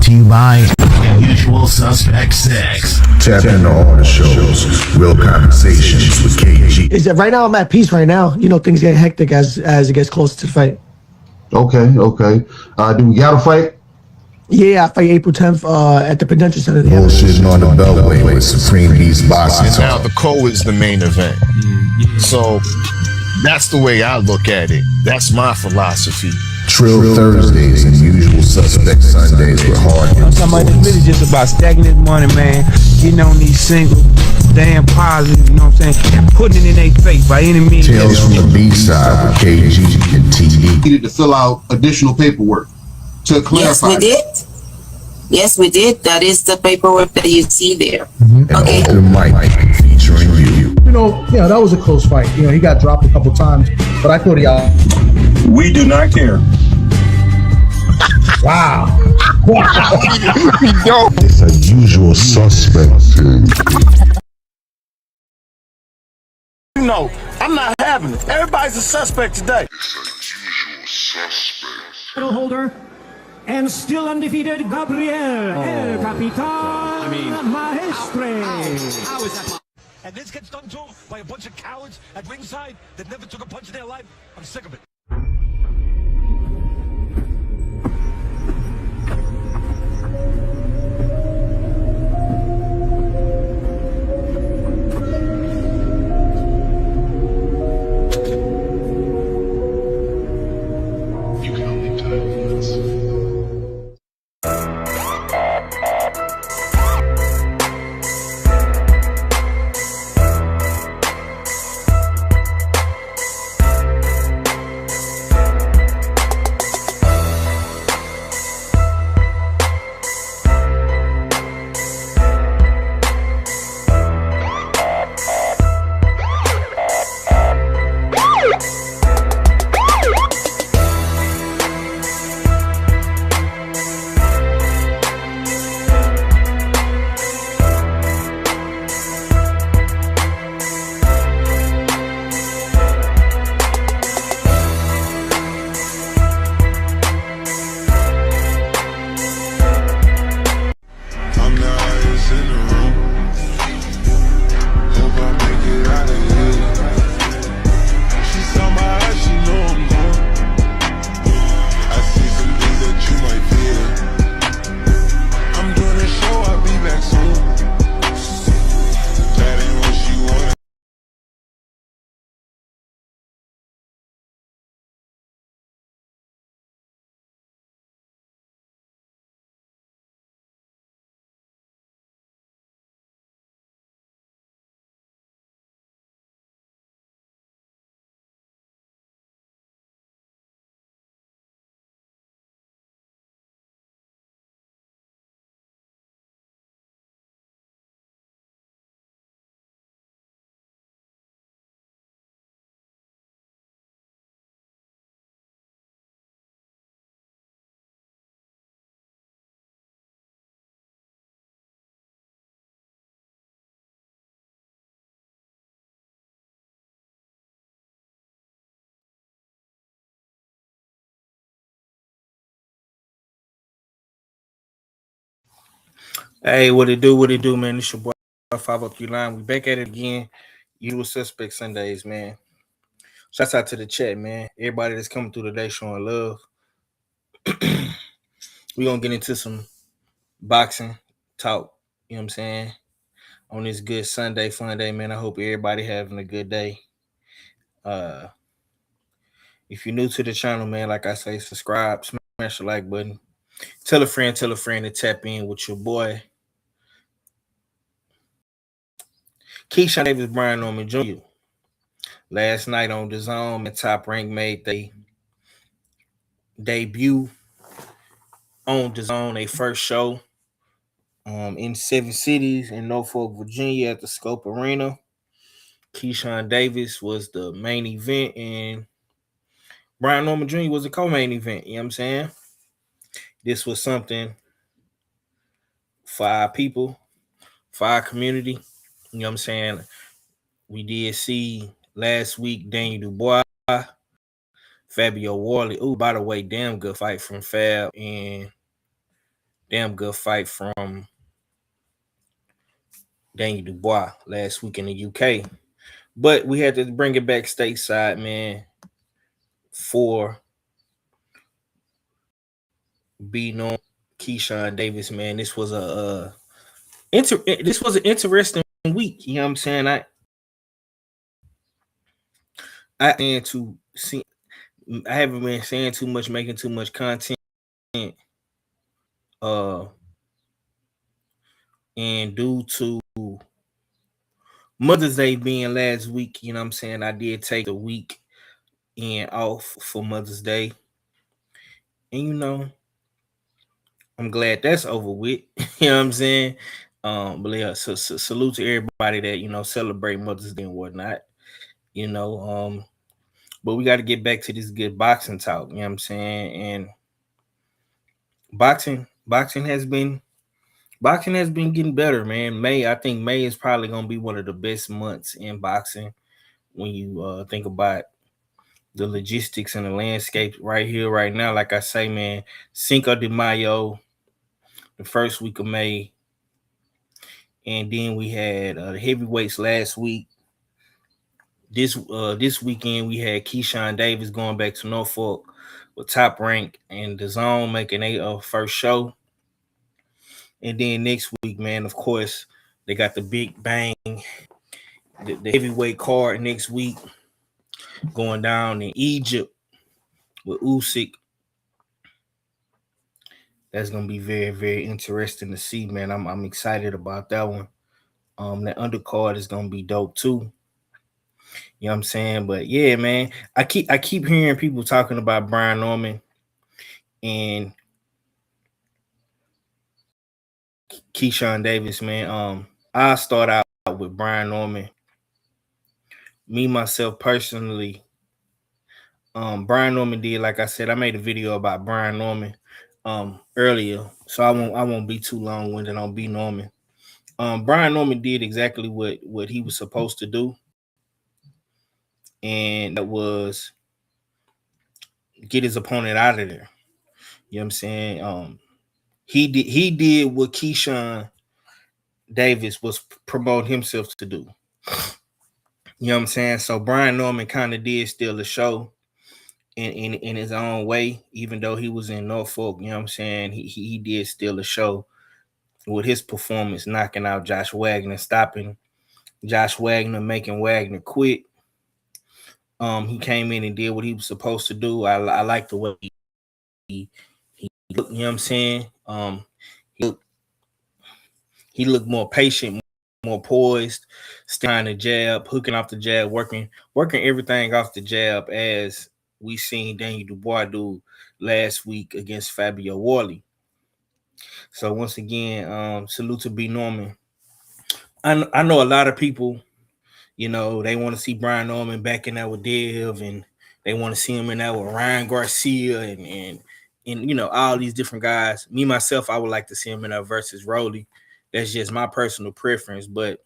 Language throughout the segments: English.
To you by Usual Suspect 6. Tap into all the shows. Real Conversations with KG. Is that right now? I'm at peace right now. You know, things get hectic as it gets closer to the fight. Okay. Do we got to fight? Yeah, I fight April 10th at the Prudential Center. Bullshitting on the Beltway with Supreme Beast Boxing. And now the co is the main event. So that's the way I look at it. That's my philosophy. Trill Thursdays and Usual Suspect Sundays with hard hits. I'm talking about it's really just about stacking this money, man. Getting on these singles, damn positive, you know what I'm saying? Putting it in their face by any means. Tales from the B-side with KG and TD. Needed to fill out additional paperwork to clarify. Yes, we did. Yes, we did. That is the paperwork that you see there. And Okay. Open Mic featuring you. You know, that was a close fight. You know, he got dropped a couple times, but I thought he out. We do not care. Wow. It's a Usual Suspect. You know, I'm not having it. Everybody's a suspect today. It's a Usual Suspect. Title holder and still undefeated Gabriel El Capitan Maestre. How is that? And this gets done to him by a bunch of cowards at ringside that never took a punch in their life. I'm sick of it. Hey, what it do? What it do, man? It's your boy 503 Line. We back at it again. US6 Sundays, man. Shouts out to the chat, man. Everybody that's coming through today showing love. We gonna get into some boxing talk. You know what I'm saying? On this good Sunday fun day, man. I hope everybody having a good day. Uh, if you're new to the channel, man, like I say, subscribe, smash the like button. Tell a friend to tap in with your boy Keyshawn Davis, Brian Norman Jr. Last night on the Zone, and Top Rank made they debut on the Zone, their first show in 7 cities in Norfolk, Virginia at the Scope Arena. Keyshawn Davis was the main event, and Brian Norman Jr. was the co-main event. You know what I'm saying? This was something for our people, for our community. You know what I'm saying? We did see last week Daniel Dubois, Fabio Warley. Oh, by the way, damn good fight from Fab and damn good fight from Daniel Dubois last week in the UK. But we had to bring it back stateside, man, for beating on Keyshawn Davis, man. This was an interesting week. You know what I'm saying? I haven't been saying too much, making too much content. And due to Mother's Day being last week, you know what I'm saying, I did take the week and off for Mother's Day. And you know, I'm glad that's over with. You know what I'm saying? But yeah, so salute to everybody that, you know, celebrate Mother's Day and whatnot. You know, but we got to get back to this good boxing talk, you know what I'm saying? And boxing has been getting better, man. I think May is probably gonna be one of the best months in boxing when you think about the logistics and the landscape right here, right now. Like I say, man, Cinco de Mayo, the first week of May, and then we had the heavyweights last week. This weekend we had Keyshawn Davis going back to Norfolk with Top Rank and the Zone making a first show. And then next week, man, of course, they got the big bang, the heavyweight card next week going down in Egypt with Usyk. That's gonna be very, very interesting to see, man. I'm excited about that one. That undercard is gonna be dope too. You know what I'm saying? But yeah, man, I keep hearing people talking about Brian Norman and Keyshawn Davis, man. I start out with Brian Norman. Me myself personally, Brian Norman did, like I said, I made a video about Brian Norman earlier, so I won't be too long-winded on B Norman. Brian Norman did exactly what he was supposed to do, and that was get his opponent out of there. You know what I'm saying? He did what Keyshawn Davis was promoting himself to do. You know what I'm saying? So Brian Norman kind of did steal the show in his own way, even though he was in Norfolk. You know what I'm saying? He did steal the show with his performance, knocking out Josh Wagner, stopping Josh Wagner, making Wagner quit. He came in and did what he was supposed to do. I like the way he looked, you know what I'm saying? He looked more patient, more poised, staying the jab, hooking off the jab, working everything off the jab, as we seen Daniel Dubois do last week against Fabio Warley. So once again, salute to B Norman. I know a lot of people, you know, they want to see Brian Norman back in there with Dev, and they want to see him in there with Ryan Garcia and you know, all these different guys. Me myself, I would like to see him in there versus Rolly. That's just my personal preference, but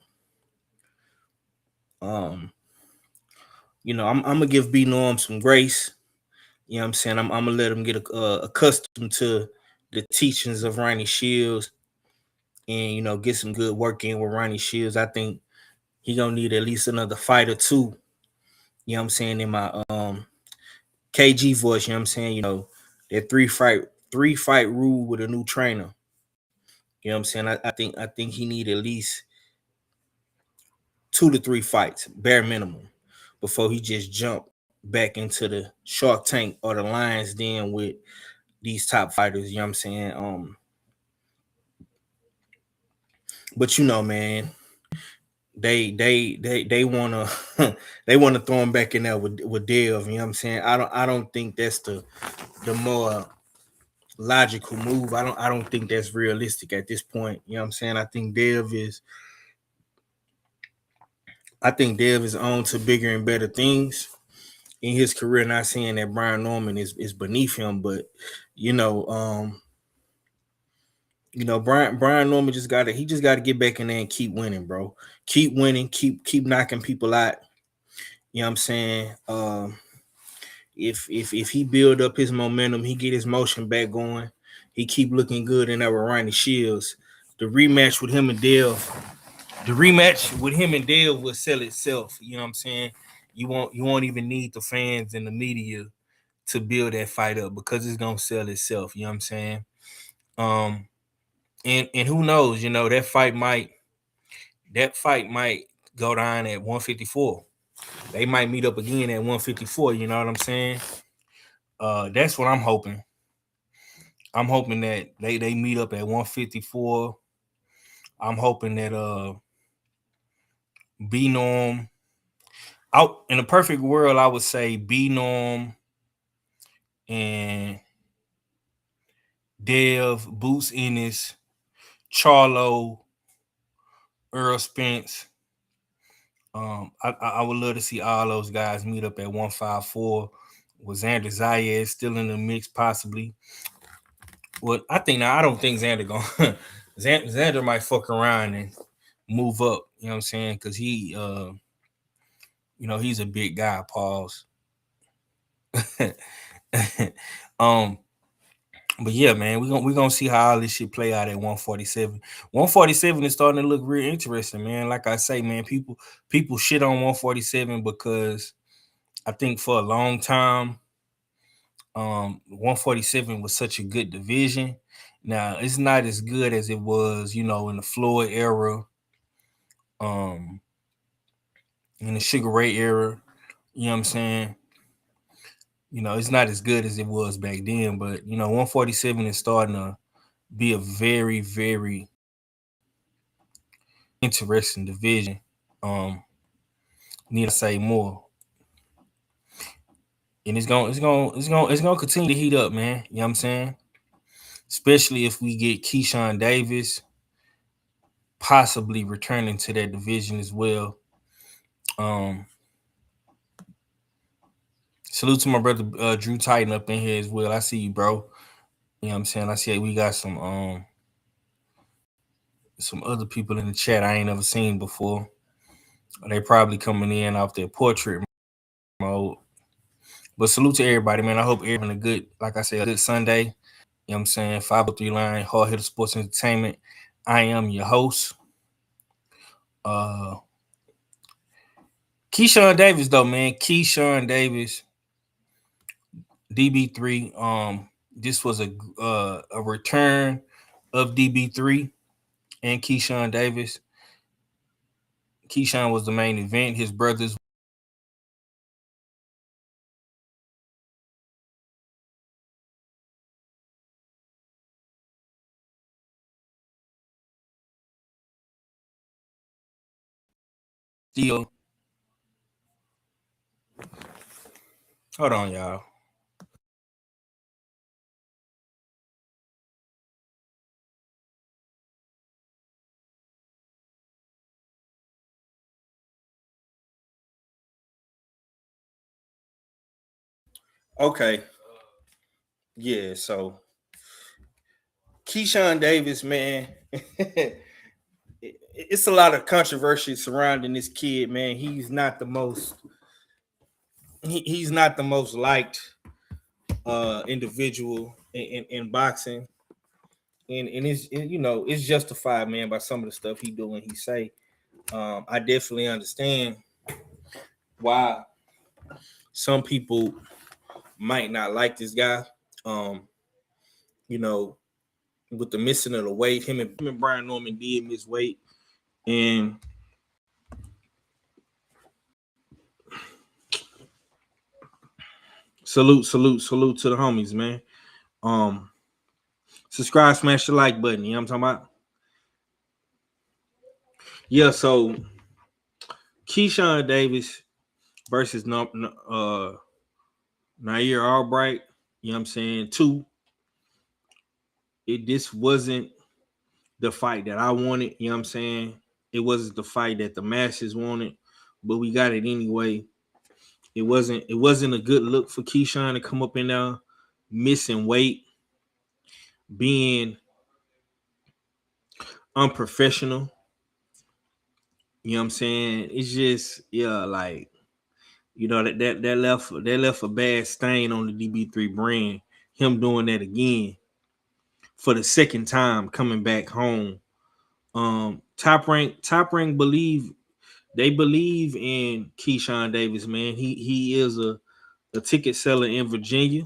you know, I'm gonna give B Norm some grace. You know what I'm saying? I'm gonna let him get accustomed to the teachings of Ronnie Shields and get some good work in with Ronnie Shields. I think he gonna need at least another fight or two. You know what I'm saying, in my KG voice. You know what I'm saying. That three fight rule with a new trainer. You know what I'm saying. I think he need at least 2 to 3 fights, bare minimum, before he just jump back into the Shark Tank or the Lions Den with these top fighters. You know what I'm saying. But man, they wanna they wanna throw him back in there with Dev. You know what I'm saying. I don't think that's the more logical move. I don't think that's realistic at this point. You know what I'm saying. I think Dev is on to bigger and better things in his career. Not saying that Brian Norman is beneath him, but Brian Norman just gotta get back in there and keep winning, bro. Keep winning, keep knocking people out. You know what I'm saying? If he build up his momentum, he get his motion back going, he keep looking good in there with Ronnie Shields. The rematch with him and Dale will sell itself. You know what I'm saying? You won't even need the fans and the media to build that fight up, because it's gonna sell itself. You know what I'm saying? And who knows? That fight might go down at 154. They might meet up again at 154. You know what I'm saying? That's what I'm hoping. I'm hoping that they meet up at 154. I'm hoping that B Norm, out in a perfect world, I would say B Norm and Dev, Boots Ennis, Charlo, Earl Spence. I would love to see all those guys meet up at 154. Was Xander Zayed still in the mix, possibly? Well, I don't think Xander going. Xander might fuck around and move up. You know what I'm saying? Because he, he's a big guy. Pause. But yeah, man, we're gonna see how all this shit play out at 147. 147 is starting to look real interesting, man. Like I say, man, people shit on 147 because I think for a long time, 147 was such a good division. Now it's not as good as it was, in the Floyd era, in the Sugar Ray era. You know what I'm saying? It's not as good as it was back then, but 147 is starting to be a very, very interesting division. Need to say more. And it's gonna continue to heat up, man. You know what I'm saying? Especially if we get Keyshawn Davis possibly returning to that division as well. Salute to my brother Drew Titan up in here as well. I see you, bro. You know what I'm saying? I see we got some other people in the chat I ain't never seen before. They probably coming in off their portrait mode. But salute to everybody, man. I hope everyone having a good, like I said, a good Sunday. You know what I'm saying? 503 line, Hard Hitter Sports Entertainment. I am your host. Keyshawn Davis, though, man. Keyshawn Davis, DB3. This was a return of DB3 and Keyshawn Davis. Keyshawn was the main event. His brothers still. Hold on, y'all. Okay. Yeah, so Keyshawn Davis, man. It's a lot of controversy surrounding this kid, man. He's not the most liked individual in boxing. and it's it's justified, man, by some of the stuff he do and he say. I definitely understand why some people might not like this guy. With the missing of the weight, him and Brian Norman did miss weight, and salute to the homies, man. Subscribe, smash the like button. You know what I'm talking about? Yeah, so Keyshawn Davis versus Nair Albright. You know what I'm saying? This wasn't the fight that I wanted. You know what I'm saying? It wasn't the fight that the masses wanted, but we got it anyway. It wasn't a good look for Keyshawn to come up in there missing weight, being unprofessional. You know what I'm saying? It's just, like, that left a bad stain on the DB3 brand. Him doing that again for the second time coming back home. Top Rank believe in Keyshawn Davis, man. He is a ticket seller in Virginia,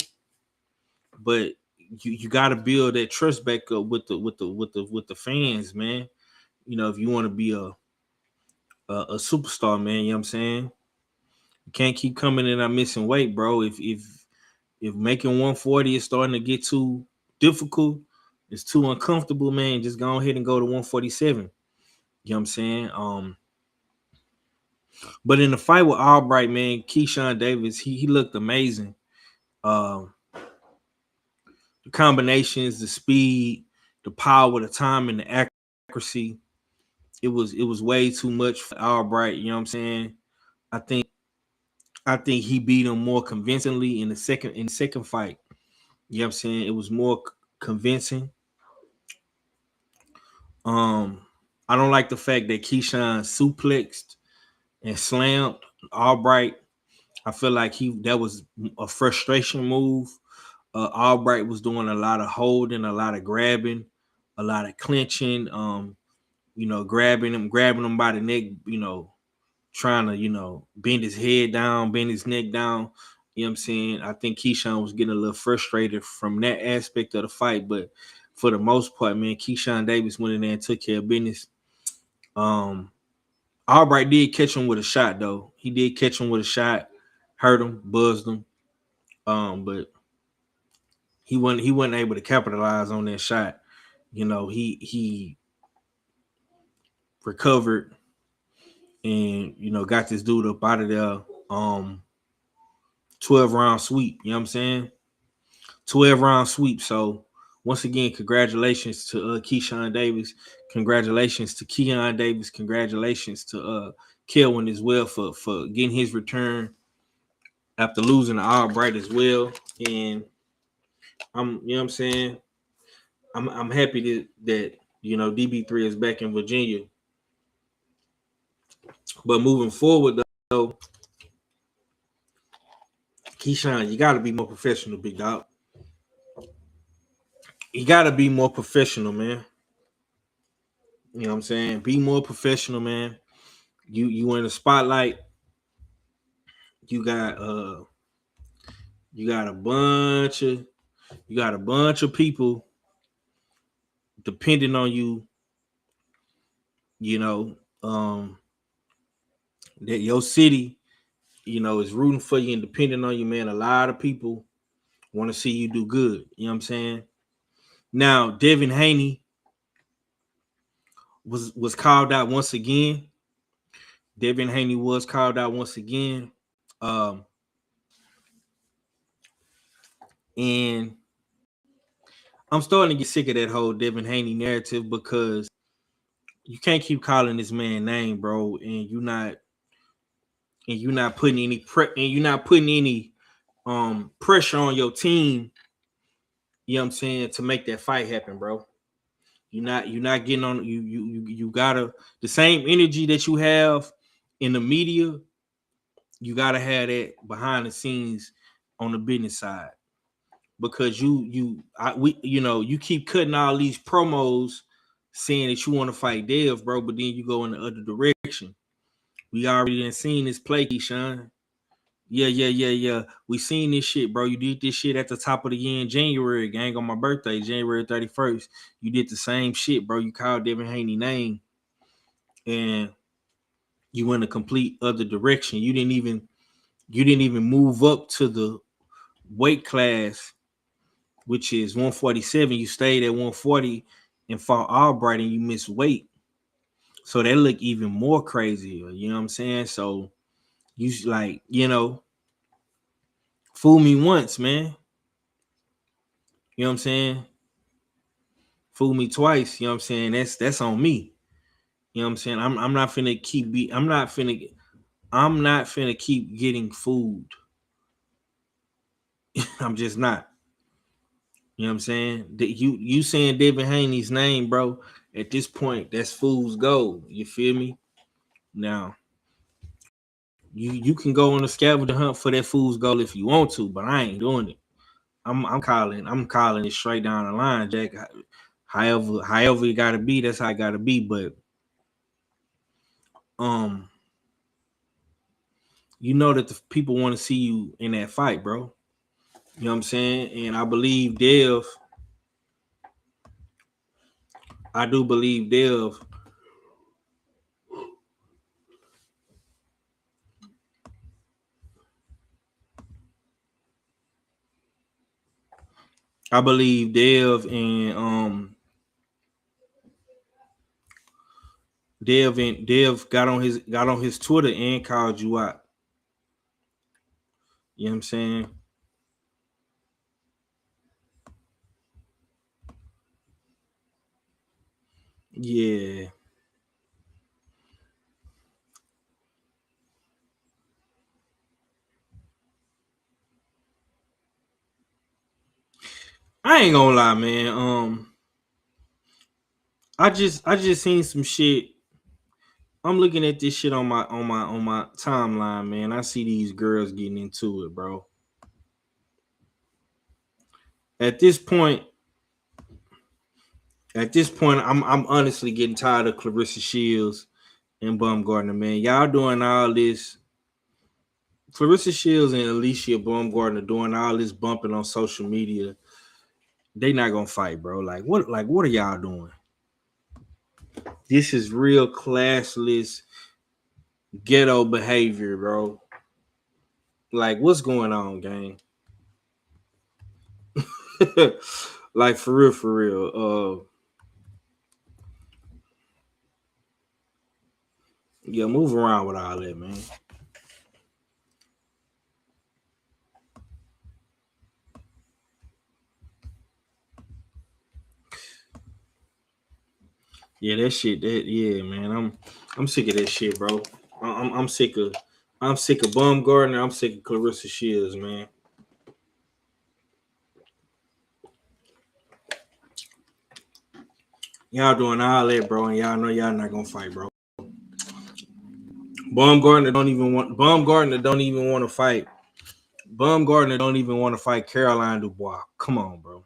but you got to build that trust back up with the fans, man. If you want to be a superstar, man, you know what I'm saying? You can't keep coming in and missing weight, bro. If making 140 is starting to get too difficult, it's too uncomfortable, man, just go ahead and go to 147. You know what I'm saying? But in the fight with Albright, man, Keyshawn Davis, he looked amazing. The combinations, the speed, the power, the time, and the accuracy, it was way too much for Albright. You know what I'm saying? I think he beat him more convincingly in the second fight. You know what I'm saying? It was more convincing. I don't like the fact that Keyshawn suplexed and slammed Albright. I feel like that was a frustration move. Albright was doing a lot of holding, a lot of grabbing, a lot of clinching, grabbing him by the neck, trying to, bend his head down, bend his neck down. You know what I'm saying? I think Keyshawn was getting a little frustrated from that aspect of the fight, but for the most part, man, Keyshawn Davis went in there and took care of business. Albright did catch him with a shot, though. He did catch him with a shot, hurt him, buzzed him. But he wasn't able to capitalize on that shot. He recovered and got this dude up out of there. 12-round sweep. You know what I'm saying? 12-round sweep. So once again, congratulations to Keyshawn Davis. Congratulations to Keon Davis. Congratulations to Kelvin as well for getting his return after losing to Albright as well. And I'm saying? I'm happy that DB3 is back in Virginia. But moving forward, though, Keyshawn, you got to be more professional, big dog. You got to be more professional, man. You know what I'm saying? Be more professional, man. You in the spotlight. You got a bunch of people depending on you. That your city, is rooting for you and depending on you, man. A lot of people want to see you do good. You know what I'm saying? Now, Devin Haney was called out once again. Devin Haney was called out once again. And I'm starting to get sick of that whole Devin Haney narrative because you can't keep calling this man name, bro, and you're not putting any pressure on your team. You know what I'm saying, to make that fight happen, bro. You're not getting on. You gotta, the same energy that you have in the media, you gotta have that behind the scenes on the business side. because you keep cutting all these promos saying that you want to fight Dev, bro, but then you go in the other direction. We already done seen this play, Keyshawn. Yeah. We seen this shit, bro. You did this shit at the top of the year in January, gang, on my birthday, January 31st. You did the same shit, bro. You called Devin Haney name, and you went a complete other direction. You didn't even move up to the weight class, which is 147. You stayed at 140 and fought Albright, and you missed weight. So that look even more crazy. You know what I'm saying? So you like, fool me once, man. You know what I'm saying? Fool me twice. You know what I'm saying? That's on me. You know what I'm saying? I'm not finna keep getting fooled. I'm just not. You know what I'm saying? You saying Devin Haney's name, bro, at this point, that's fool's gold. You feel me? Now, you can go on a scavenger hunt for that fool's gold if you want to, but I ain't doing it. I'm calling it straight down the line, Jack. However it gotta be, that's how it gotta be. But you know that the people want to see you in that fight, bro. You know what I'm saying? And I believe Dev. I do believe Dev. I believe Dev and Dev got on his Twitter and called you out. You know what I'm saying? Yeah. I ain't gonna lie, man. I just seen some shit. I'm looking at this shit on my timeline, man. I see these girls getting into it, bro. At this point, I'm honestly getting tired of Clarissa Shields and Baumgartner, man. Y'all doing all this. Clarissa Shields and Alicia Baumgartner doing all this bumping on social media. They not gonna fight, bro. Like what are y'all doing? This is real classless ghetto behavior, bro. Like, what's going on, gang? Like, for real. Yeah, move around with all that, man. Yeah, that shit. Yeah, man. I'm sick of that shit, bro. I'm sick of Baumgartner. I'm sick of Clarissa Shields, man. Y'all doing all that, bro, and y'all know y'all not gonna fight, bro. Baumgartner don't even want to fight. Baumgartner don't even want to fight Caroline Dubois. Come on, bro.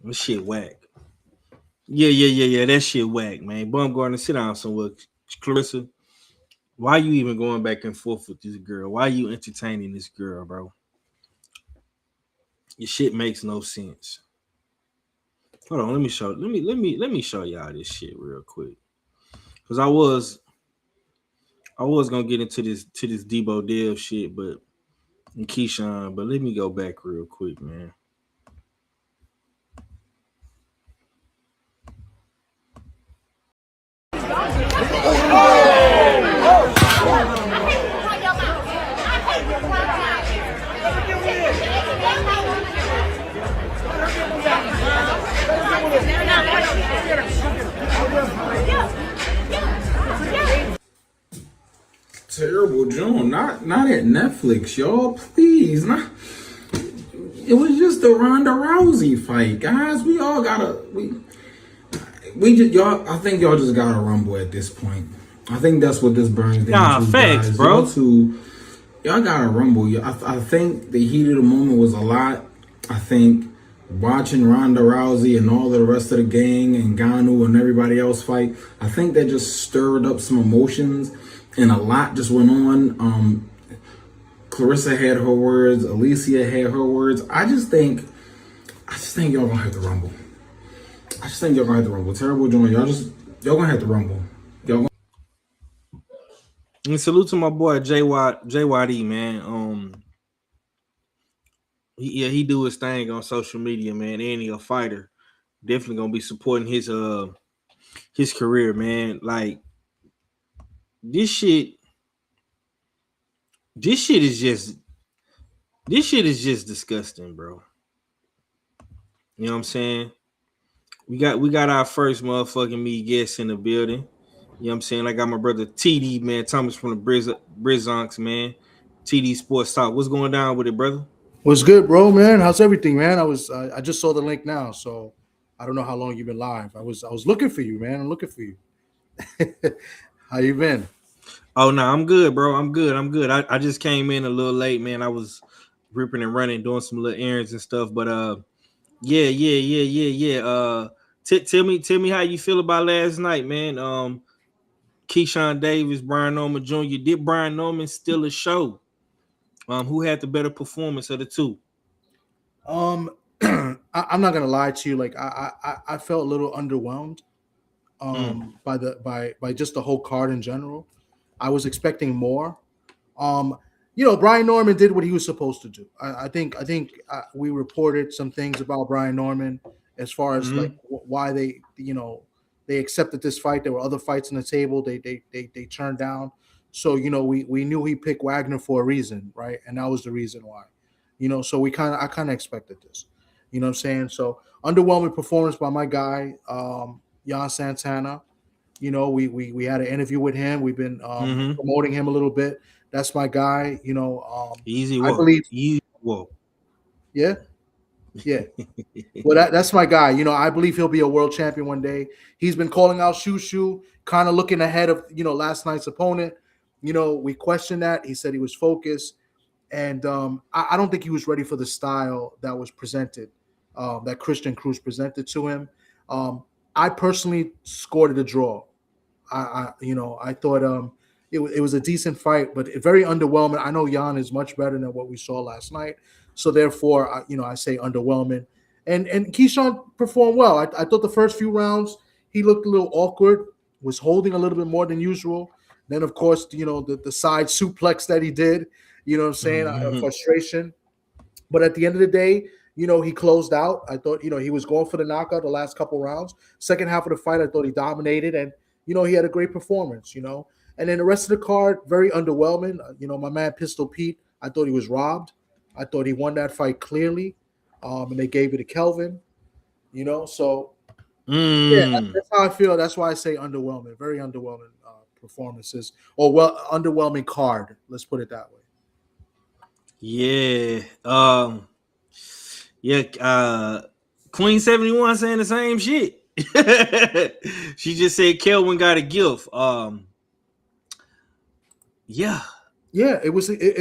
This shit whack. Yeah. That shit whack, man. Baumgartner, sit down somewhere. Clarissa, why you even going back and forth with this girl? Why you entertaining this girl, bro? Your shit makes no sense. Hold on, let me show y'all this shit real quick. Cause I was gonna get into this Debo Dev shit, but and Keyshawn, but let me go back real quick, man. Terrible Joan, not at Netflix, y'all. Please, not. It was just the Ronda Rousey fight, guys. We all gotta we just y'all. I think y'all just gotta rumble at this point. I think that's what this burns down to, facts, guys. bro. Y'all got to rumble. I think the heat of the moment was a lot. I think watching Ronda Rousey and all the rest of the gang and Ganu and everybody else fight, I think that just stirred up some emotions and a lot just went on. Clarissa had her words. Alicia had her words. I just think y'all gonna have to rumble. I just think y'all gonna have to rumble. Terrible joint. Y'all gonna have to rumble. And salute to my boy JYD, man. He do his thing on social media, man. And he a fighter. Definitely gonna be supporting his career, man. Like this shit is just disgusting, bro. You know what I'm saying? We got our first motherfucking me guest in the building. You know what I'm saying? I got my brother TD, man, Thomas from the Brizonks, man. TD Sports Talk. What's going down with it, brother? What's good, bro, man? How's everything, man? I just saw the link now, so I don't know how long you've been live. I was looking for you, man. I'm looking for you. How you been? Oh no, I'm good, bro. I'm good. I just came in a little late, man. I was ripping and running, doing some little errands and stuff. But yeah. Tell me how you feel about last night, man. Keyshawn Davis, Brian Norman Jr. Did Brian Norman steal a show? Who had the better performance of the two? I'm not gonna lie to you. Like I felt a little underwhelmed by just the whole card in general. I was expecting more. Brian Norman did what he was supposed to do. I think we reported some things about Brian Norman as far as like why they accepted this fight. There were other fights on the table they turned down. So we knew he picked Wagner for a reason, right? And that was the reason why. So I kind of expected this. You know what I'm saying? So underwhelming performance by my guy, Jan Santana. We had an interview with him. We've been promoting him a little bit. That's my guy. Easy I walk. believe. Easy walk. Yeah. Well, that's my guy. I believe he'll be a world champion one day. He's been calling out Shushu, kind of looking ahead of last night's opponent. We questioned that. He said he was focused, and I don't think he was ready for the style that was presented, that Christian Cruz presented to him. I personally scored it a draw. I thought it was a decent fight, but very underwhelming. I know Jan is much better than what we saw last night, so therefore, I say underwhelming. And Keyshawn performed well. I thought the first few rounds he looked a little awkward, was holding a little bit more than usual. Then, of course, the side suplex that he did, what I'm saying, frustration. But at the end of the day, he closed out. I thought, he was going for the knockout the last couple rounds. Second half of the fight, I thought he dominated, and he had a great performance. And then the rest of the card, very underwhelming. My man Pistol Pete, I thought he was robbed. I thought he won that fight clearly, and they gave it to Kelvin. So yeah, that's how I feel. That's why I say underwhelming. Very underwhelming performances, or underwhelming card. Let's put it that way. Yeah. Queen 71 saying the same shit. She just said Kelvin got a gift. Yeah, it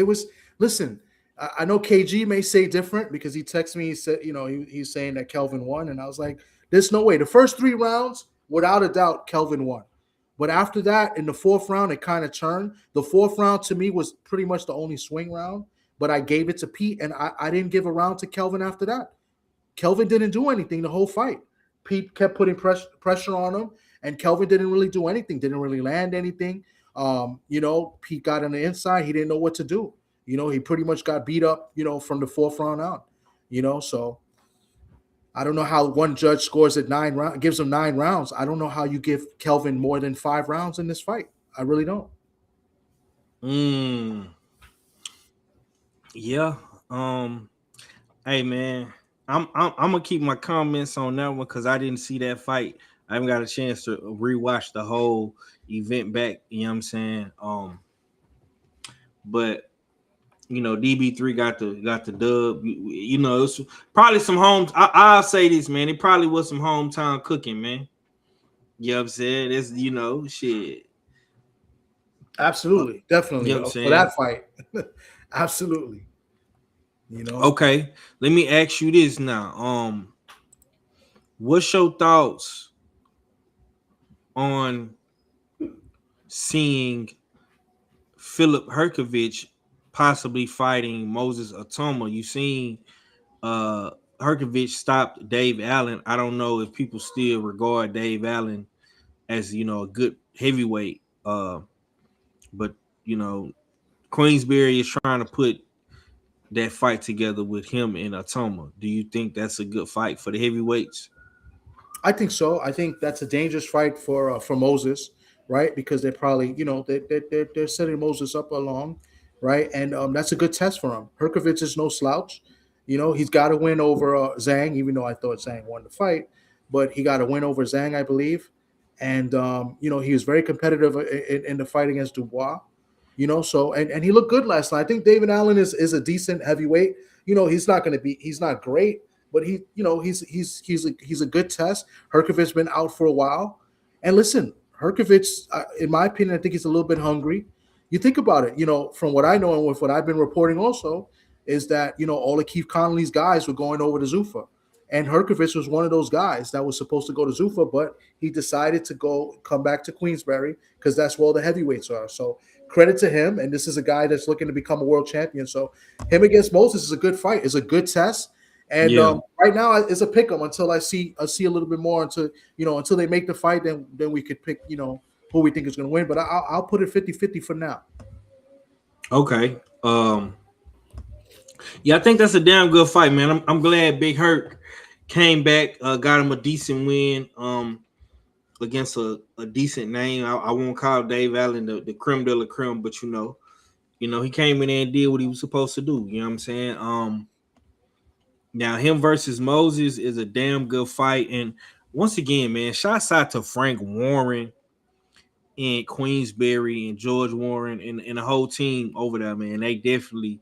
was. Listen, I know KG may say different because he texted me. He said, he's saying that Kelvin won, and I was like, "There's no way." The first 3 rounds, without a doubt, Kelvin won. But after that, in the 4th round, it kind of turned. The 4th round to me was pretty much the only swing round, but I gave it to Pete, and I didn't give a round to Kelvin after that. Kelvin didn't do anything the whole fight. Pete kept putting pressure on him, and Kelvin didn't really do anything, didn't really land anything. Pete got on the inside. He didn't know what to do. He pretty much got beat up, from the 4th round out. So I don't know how one judge scores at 9 rounds, gives him 9 rounds. I don't know how you give Kelvin more than 5 rounds in this fight. I really don't. Yeah. Hey man, I'm gonna keep my comments on that one because I didn't see that fight. I haven't got a chance to rewatch the whole event back. You know what I'm saying? But DB3 got the dub. It's probably some home. I'll say this, man. It probably was some hometown cooking, man. You know what I'm saying? It's shit. Absolutely, definitely You know what I'm for saying? that fight. Absolutely. You know. Okay, let me ask you this now. What's your thoughts on seeing Philip Herkovich possibly fighting Moses Atoma? You seen Herkovich stopped Dave Allen. I don't know if people still regard Dave Allen as a good heavyweight. But Queensberry is trying to put that fight together with him and Atoma. Do you think that's a good fight for the heavyweights? I think so. I think that's a dangerous fight for Moses, right? Because they're probably, they're setting Moses up along, right? And that's a good test for him. Herkovich is no slouch. He's got to win over Zhang, even though I thought Zhang won the fight, but he got to win over Zhang, I believe. And he was very competitive in the fight against Dubois. So and he looked good last night. I think David Allen is a decent heavyweight. He's not great, but he's a good test. Herkovich been out for a while, and listen, Herkovich, in my opinion, I think he's a little bit hungry. You think about it, from what I know and with what I've been reporting also, is that all of Keith Connolly's guys were going over to Zuffa, and Herkovich was one of those guys that was supposed to go to Zuffa, but he decided to come back to Queensberry because that's where all the heavyweights are. So credit to him, and this is a guy that's looking to become a world champion. So him against Moses is a good fight, is a good test. And right now it's a pick 'em until I see a little bit more until they make the fight, then we could pick who we think is going to win. But I'll put it 50-50 for now. Okay. Yeah, I think that's a damn good fight, man. I'm glad Big Herc came back, got him a decent win against a decent name. I won't call Dave Allen the creme de la creme, but he came in there and did what he was supposed to do. You know what I'm saying? Now him versus Moses is a damn good fight. And once again, man, shouts out to Frank Warren and Queensberry and George Warren and the whole team over there, man. They definitely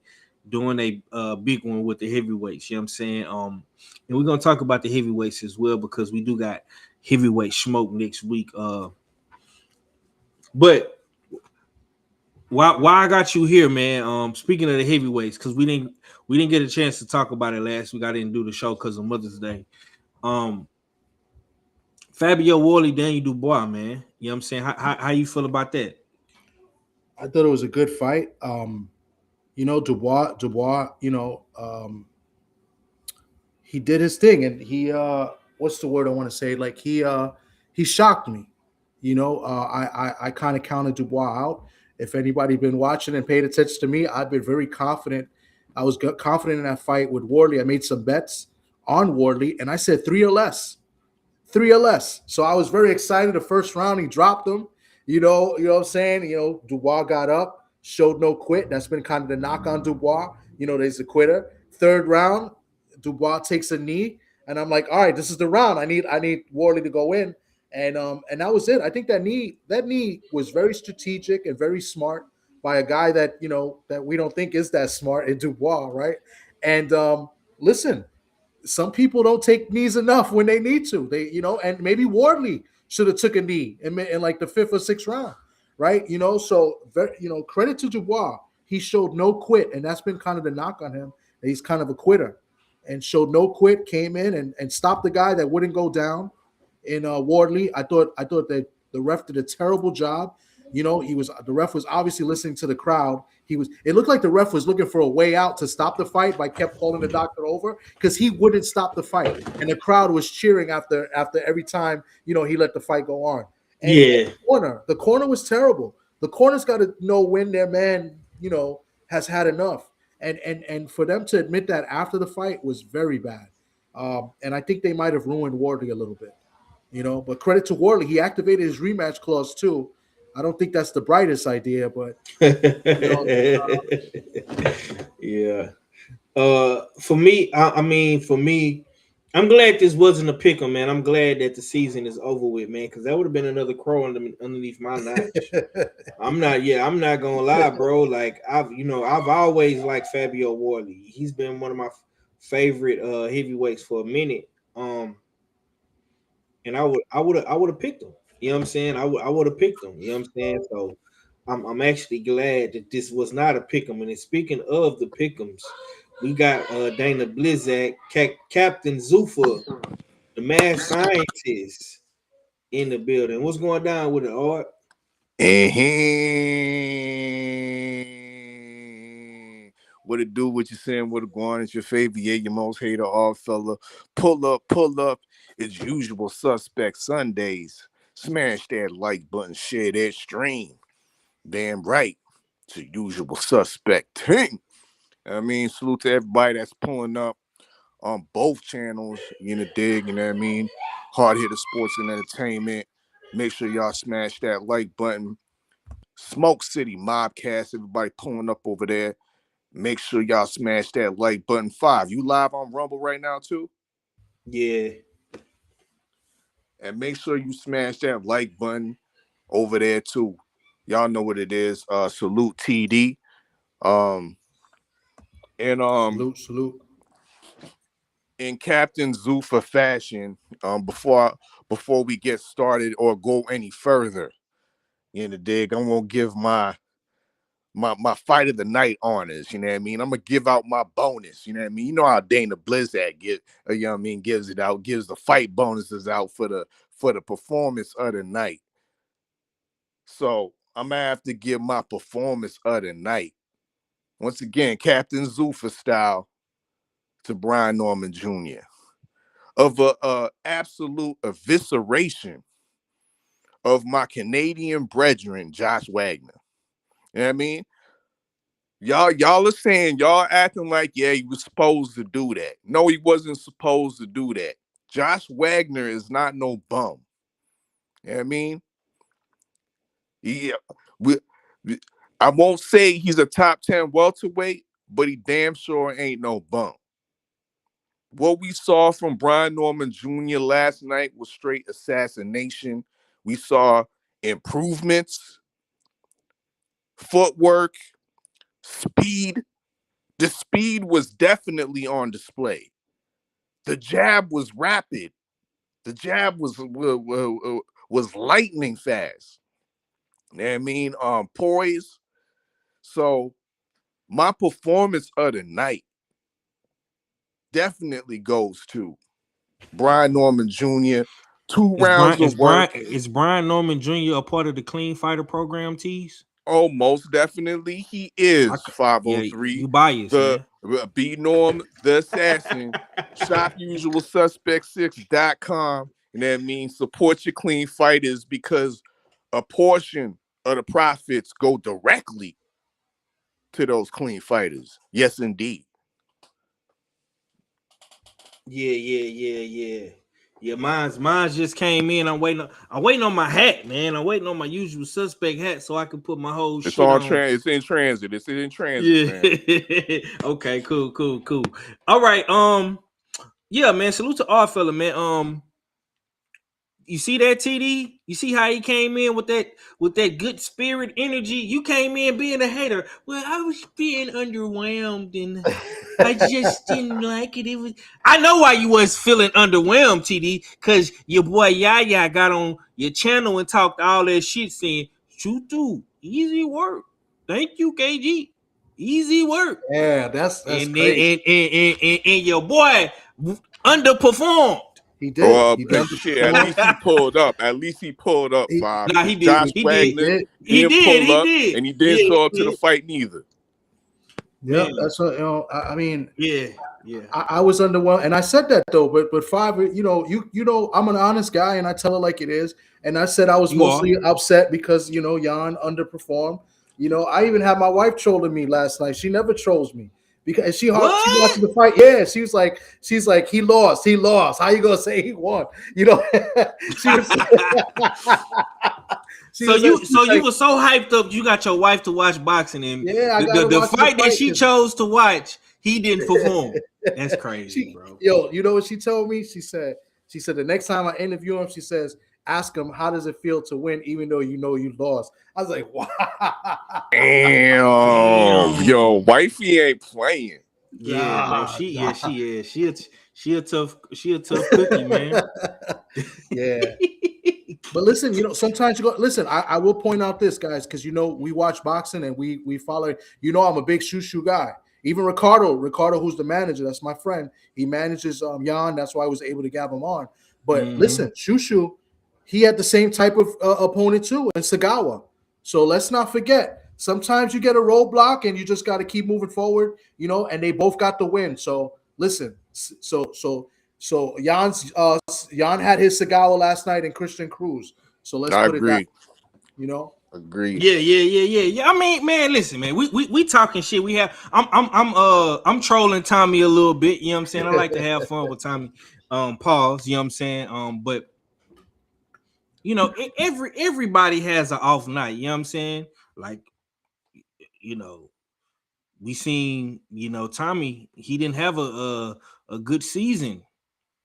doing a big one with the heavyweights. You know what I'm saying? And we're gonna talk about the heavyweights as well because we do got heavyweight smoke next week. But why I got you here, man? Speaking of the heavyweights, because we didn't get a chance to talk about it last week. I didn't do the show because of Mother's Day. Fabio Worley, Daniel Dubois, man. You know what I'm saying? How you feel about that? I thought it was a good fight. Dubois, he did his thing, and he what's the word I want to say? Like he shocked me. I kind of counted Dubois out. If anybody been watching and paid attention to me, I've been very confident. I was confident in that fight with Worley. I made some bets on Worley, and I said 3 or less. 3 or less. So I was very excited. The first round, he dropped him. You know what I'm saying? Dubois got up, showed no quit. That's been kind of the knock on Dubois. There's a quitter. Third round, Dubois takes a knee, and I'm like, all right, this is the round. I need Worley to go in. And that was it. I think that knee was very strategic and very smart by a guy that that we don't think is that smart in Dubois, right? And listen, some people don't take knees enough when they need to. And maybe Worley should have took a knee in like the 5th or 6th round, right? So credit to Dubois. He showed no quit, and that's been kind of the knock on him. He's kind of a quitter, and showed no quit. Came in and stopped the guy that wouldn't go down. In Worley, I thought that the ref did a terrible job. The ref was obviously listening to the crowd. It looked like the ref was looking for a way out to stop the fight, but kept calling the doctor over because he wouldn't stop the fight, and the crowd was cheering after every time he let the fight go on. And the corner was terrible. The corner's got to know when their man has had enough, and for them to admit that after the fight was very bad. And I think they might have ruined Worley a little bit. But credit to Worley, he activated his rematch clause too. I don't think that's the brightest idea, but yeah. For me, I'm glad this wasn't a pick'em, man. I'm glad that the season is over with, man, because that would have been another crow underneath my notch. I'm not gonna lie, bro. Like I've always liked Fabio Worley. He's been one of my favorite heavyweights for a minute. And I would have picked him. You know what I'm saying? I would have picked him. You know what I'm saying? So I'm actually glad that this was not a pick'em. And speaking of the pick'ems, we got Dana Blizzak, Captain Zufa, the mad scientist, in the building. What's going down with it, Art? What it do? What you saying? What it going? It's your favorite, yeah, your most hater, all fella. Pull up. It's Usual Suspect Sundays. Smash that like button, share that stream. Damn right. It's a Usual Suspect team. I mean, salute to everybody that's pulling up on both channels. You know, dig. You know what I mean? Hard hitter sports and entertainment. Make sure y'all smash that like button. Smoke City Mobcast, everybody pulling up over there. Make sure y'all smash that like button. 5. You live on Rumble right now too? Yeah. And make sure you smash that like button over there too. Y'all know what it is. Salute TD. Salute. In Captain Zufa fashion, before we get started or go any further in the dig, I'm gonna give my fight of the night honors. You know what I mean? I'm gonna give out my bonus. You know what I mean? You know how Dana Blizzak gives it out, gives the fight bonuses out for the performance of the night. So I'm gonna have to give my performance of the night once again, Captain Zufa style, to Brian Norman Jr. of a absolute evisceration of my Canadian brethren, Josh Wagner. You know what I mean? Y'all are saying, y'all acting like, yeah, he was supposed to do that. No, he wasn't supposed to do that. Josh Wagner is not no bum. You know what I mean? I won't say he's a top 10 welterweight, but he damn sure ain't no bum. What we saw from Brian Norman Jr. last night was straight assassination. We saw improvements, footwork, speed. The speed was definitely on display. The jab was rapid. The jab was lightning fast. You know what I mean? Poise. So my performance of the night definitely goes to Brian Norman Jr. 2 rounds of work. Is Brian Norman Jr. a part of the Clean Fighter program, Tease? Oh, most definitely he is. 503. Yeah, you biased, the man. B Norm, the assassin. ShopUsualSuspect6.com. And that means support your clean fighters, because a portion of the profits go directly to those clean fighters. Yes, indeed. Yeah. Mine's just came in. I'm waiting on my hat, man. I'm waiting on my Usual Suspect hat so I can put my whole shit on. It's in transit. Yeah. Man. Okay, cool. All right. Yeah, man. Salute to our fella, man. You see that, TD? You see how he came in with that good spirit energy? You came in being a hater. Well, I was being underwhelmed and I just didn't like it. I know why you was feeling underwhelmed, TD, because your boy Yaya got on your channel and talked all that shit saying, "Shoot, dude, easy work. Thank you, KG. Easy work." Yeah, that's great. And your boy underperformed. He did. Well, shit, at least he pulled up. Bob. Nah, he did. Josh Wagner, he did. And he didn't show up to the fight neither. Yeah, that's what, I mean. Yeah. I was underwhelmed, and I said that though. But 5, you know, I'm an honest guy, and I tell it like it is. And I said I was mostly upset because Jan underperformed. You know, I even had my wife trolling me last night. She never trolls me. Because she watched the fight. Yeah, she's like, he lost. How you gonna say he won? You know, you were so hyped up. You got your wife to watch boxing, and the fight that she chose to watch, he didn't perform. That's crazy, bro. Yo, you know what she told me? She said the next time I interview him, she says, ask him how does it feel to win, even though you know you lost. I was like, wow. Damn. Yo, wifey ain't playing. Yeah, bro. She a tough cookie, man. Yeah. But listen, sometimes you go. Listen, I will point out this, guys, because we watch boxing and we follow. I'm a big shoo guy. Even Ricardo, who's the manager, that's my friend. He manages Jan. That's why I was able to gab him on. But listen, Shushu, he had the same type of opponent too in Sagawa. So let's not forget. Sometimes you get a roadblock and you just got to keep moving forward. And they both got the win. So listen, so Jan had his Sagawa last night and Christian Cruz. So let's put it that. Agreed. Yeah. I mean, man, listen, man. We talking shit. I'm trolling Tommy a little bit. You know what I'm saying? I like to have fun with Tommy. Pause. You know what I'm saying? But everybody has an off night. You know what I'm saying? Like, we seen Tommy. He didn't have a good season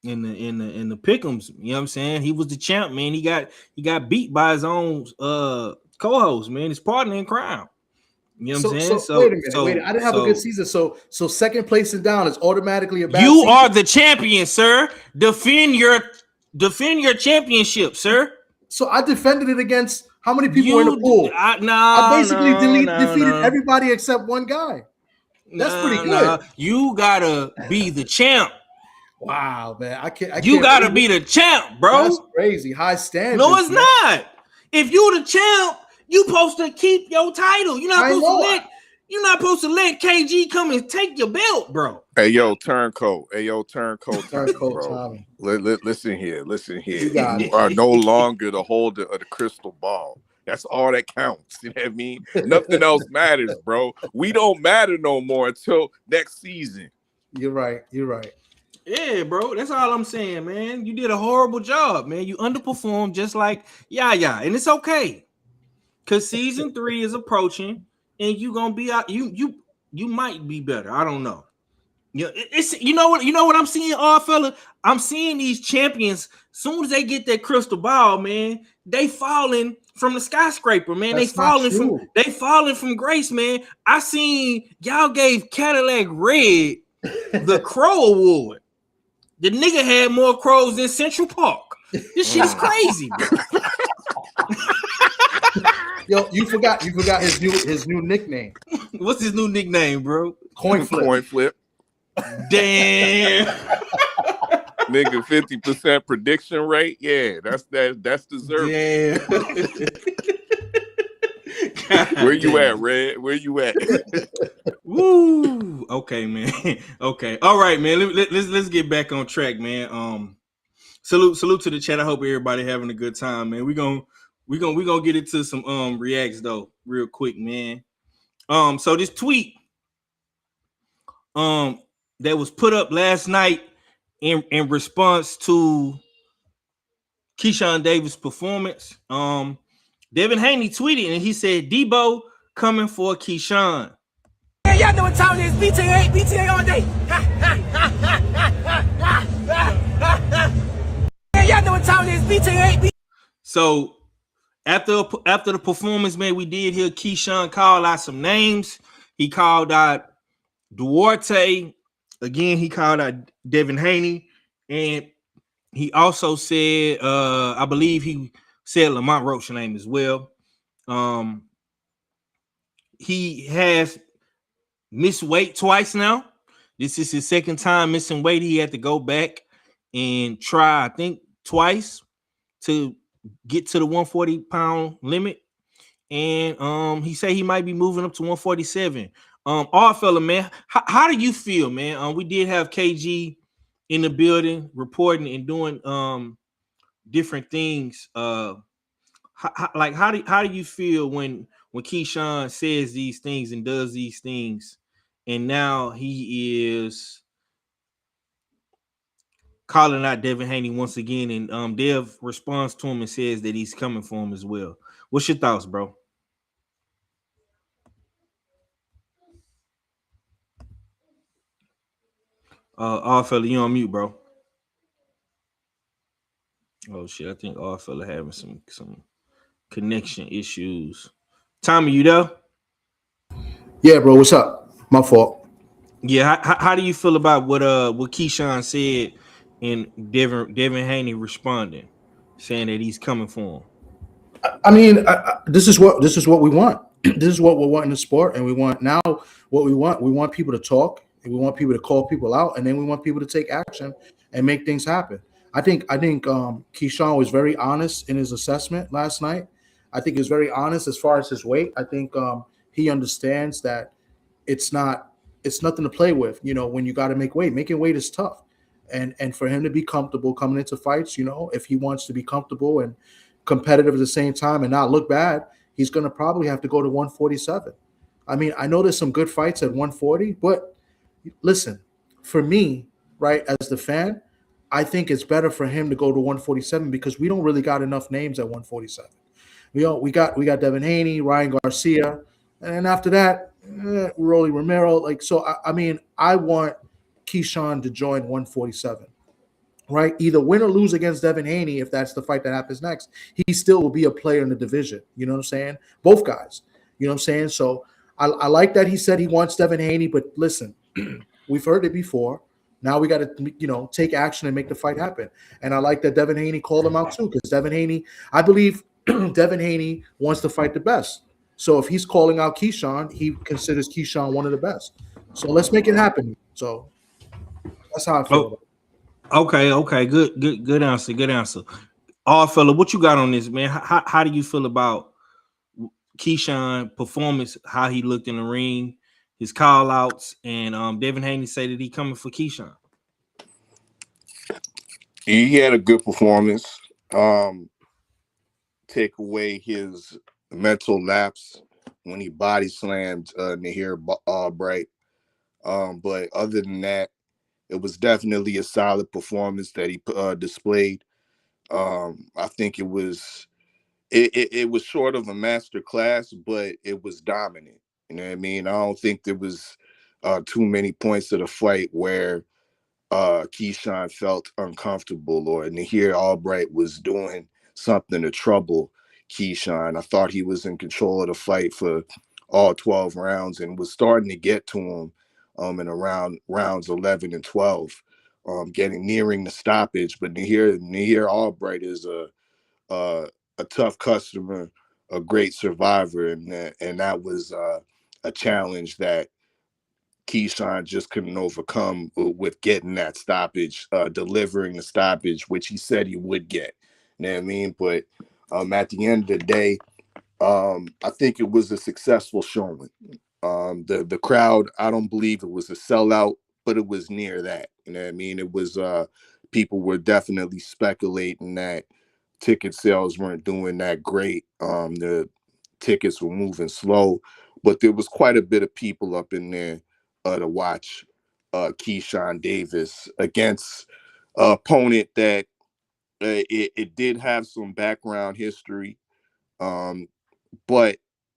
in the pick'ems. You know what I'm saying? He was the champ, man. He got beat by his own co-host, man, his partner in crime. You know what I'm saying? So wait a minute. I didn't have a good season. So second place and down is automatically a bad season? You are the champion, sir. Defend your championship, sir. So I defended it against how many people were in the pool? I basically defeated everybody except one guy. That's pretty good. You gotta be the champ. Wow, man. I can't you gotta be the champ, bro. That's crazy. High standards. No, it's not. If you the champ, you supposed to keep your title. You're not supposed to let KG come and take your belt, bro. Hey, yo, turncoat. Turncoat, Tommy. Listen here. You are no longer the holder of the crystal ball. That's all that counts. You know what I mean? Nothing else matters, bro. We don't matter no more until next season. You're right. Yeah, bro. That's all I'm saying, man. You did a horrible job, man. You underperformed just like and it's okay. Cause season 3 is approaching, and you gonna be out. You might be better. I don't know. It's you know what I'm seeing, fella. I'm seeing these champions. Soon as they get that crystal ball, man, they falling from the skyscraper, man. They falling from grace, man. I seen y'all gave Cadillac Red the Crow Award. The nigga had more crows than Central Park. This shit is crazy, bro. Yo, you forgot his new nickname. What's his new nickname, bro? Coin flip. Damn. Nigga, 50% prediction rate. Yeah, that's deserved. Yeah. Where you at, Red? Where you at? Woo. Okay, man. Okay. All right, man. Let's get back on track, man. Salute to the chat. I hope everybody having a good time, man. We're gonna get into some reacts though, real quick, man. So this tweet that was put up last night in response to Keyshawn Davis' performance. Devin Haney tweeted and he said, Debo coming for Keyshawn. Yeah, y'all know what time it is. BTA all day. Yeah, y'all know what time it is. BTA. So after the performance, man, we did hear Keyshawn call out some names. He called out Duarte. Again, he called out Devin Haney. And he also said, I believe he said Lamont Roach's name as well. He has missed weight twice now. This is his second time missing weight. He had to go back and try, I think, twice to get to the 140-pound limit. And he said he might be moving up to 147. All fella, man, how do you feel, man? We did have KG in the building reporting and doing different things. How do you feel when Keyshawn says these things and does these things, and now he is calling out Devin Haney once again, and Dev responds to him and says that he's coming for him as well. What's your thoughts, bro? All fella, you on mute, bro. Oh shit, I think all fella having some connection issues. Tommy, you there? Yeah, bro. What's up? My fault. Yeah, how do you feel about what Keyshawn said and Devin Haney responding, saying that he's coming for him? I mean, this is what we want. This is what we want in the sport, and we want now what we want. We want people to talk, and we want people to call people out, and then we want people to take action and make things happen. I think Keyshawn was very honest in his assessment last night. I think he was very honest as far as his weight. I think he understands that it's nothing to play with. You know, when you got to make weight, making weight is tough, and for him to be comfortable coming into fights, you know, if he wants to be comfortable and competitive at the same time and not look bad, he's going to probably have to go to 147. I mean, I know there's some good fights at 140, but listen, for me, right, as the fan, I think it's better for him to go to 147 because we don't really got enough names at 147. We got Devin Haney, Ryan Garcia, and then after that, Rolly Romero. Like, so I mean, I want Keyshawn to join 147. Right, either win or lose against Devin Haney, if that's the fight that happens next, he still will be a player in the division. You know what I'm saying? Both guys. You know what I'm saying? So I like that he said he wants Devin Haney, but listen, we've heard it before. Now we got to, you know, take action and make the fight happen. And I like that Devin Haney called him out too, because Devin Haney, I believe Devin Haney wants to fight the best. So if he's calling out Keyshawn, he considers Keyshawn one of the best. So let's make it happen. So that's how I feel about it. Okay, good answer. All fella, what you got on this, man? How do you feel about Keyshawn performance? How he looked in the ring, his call outs, and Devin Haney say that he coming for Keyshawn. He had a good performance. Take away his mental lapse when he body slammed Nahir Bright. But other than that, it was definitely a solid performance that he displayed. I think it was sort of a master class, but it was dominant. You know what I mean? I don't think there was too many points of the fight where Keyshawn felt uncomfortable or Nahir Albright was doing something to trouble Keyshawn. I thought he was in control of the fight for all 12 rounds and was starting to get to him in around rounds 11 and 12, nearing the stoppage. But Nahir Albright is a tough customer, a great survivor, and that was a challenge that Keyshawn just couldn't overcome with getting that stoppage, delivering the stoppage, which he said he would get. You know what I mean? But at the end of the day, I think it was a successful showing. The crowd, I don't believe it was a sellout, but it was near that. You know what I mean? It was people were definitely speculating that ticket sales weren't doing that great. The tickets were moving slow, but there was quite a bit of people up in there to watch Keyshawn Davis against an opponent that it did have some background history, but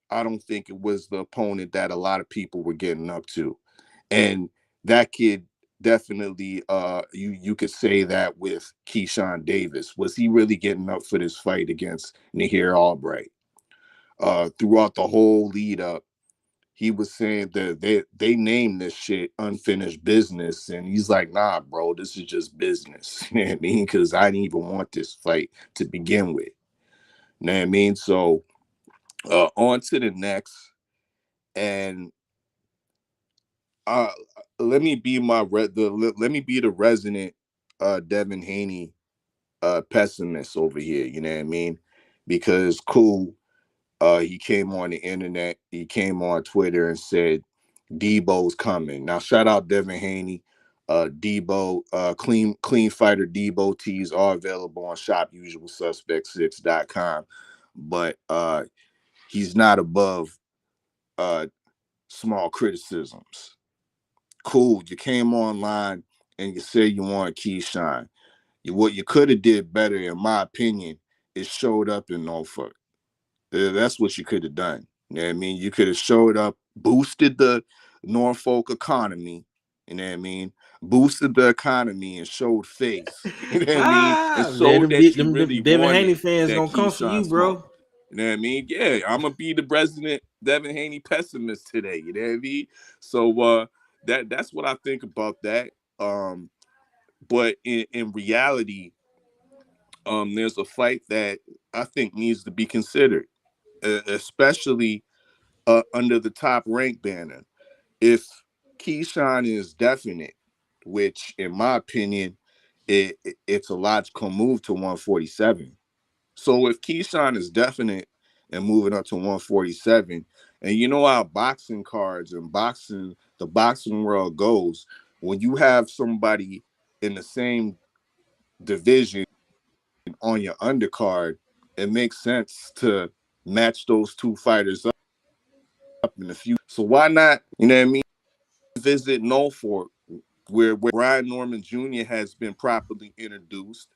I don't think it was the opponent that a lot of people were getting up to. And that kid definitely, you could say that with Keyshawn Davis. Was he really getting up for this fight against Nahir Albright? Throughout the whole lead up, he was saying that they named this shit unfinished business. And he's like, nah, bro, this is just business. You know what I mean? Because I didn't even want this fight to begin with. You know what I mean? So on to the next. And let me be the resident Devin Haney pessimist over here. You know what I mean? Because cool. He came on the internet, he came on Twitter and said, Debo's coming. Now, shout out Devin Haney. Debo, clean fighter Debo tees are available on shopusualsuspect6.com. But he's not above small criticisms. Cool, you came online and you said you want Keyshawn. What you could have did better, in my opinion, is showed up in Norfolk. That's what you could have done. You know what I mean? You could have showed up, boosted the Norfolk economy, you know what I mean? Boosted the economy and showed face. You know what I mean? And showed that you really Devin wanted Haney fans that gonna come for you, Keyshawn bro. smoke. You know what I mean? Yeah, I'm gonna be the resident Devin Haney pessimist today. You know what I mean? So that's what I think about that. But in reality, there's a fight that I think needs to be considered, especially under the Top Rank banner. If Keyshawn is definite, which in my opinion, it's a logical move to 147. So if Keyshawn is definite and moving up to 147, and you know how boxing cards and the boxing world goes, when you have somebody in the same division on your undercard, it makes sense to match those two fighters up in the future. So why not, you know what I mean, visit Norfolk, where Brian Norman Jr. has been properly introduced,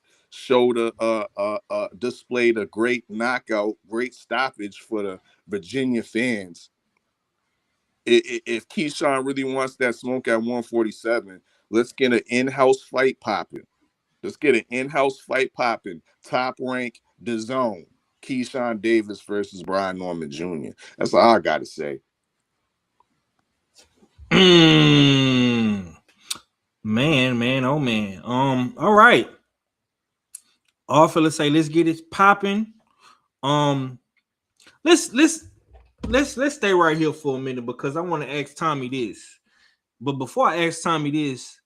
displayed a great knockout, great stoppage for the Virginia fans. If Keyshawn really wants that smoke at 147, let's get an in-house fight popping. Let's get an in-house fight popping. Top Rank, the zone. Keyshawn Davis versus Brian Norman Jr. That's all I got to say. Man, oh man. All right. All fellas say let's get it popping. Let's stay right here for a minute because I want to ask Tommy this. But before I ask Tommy this,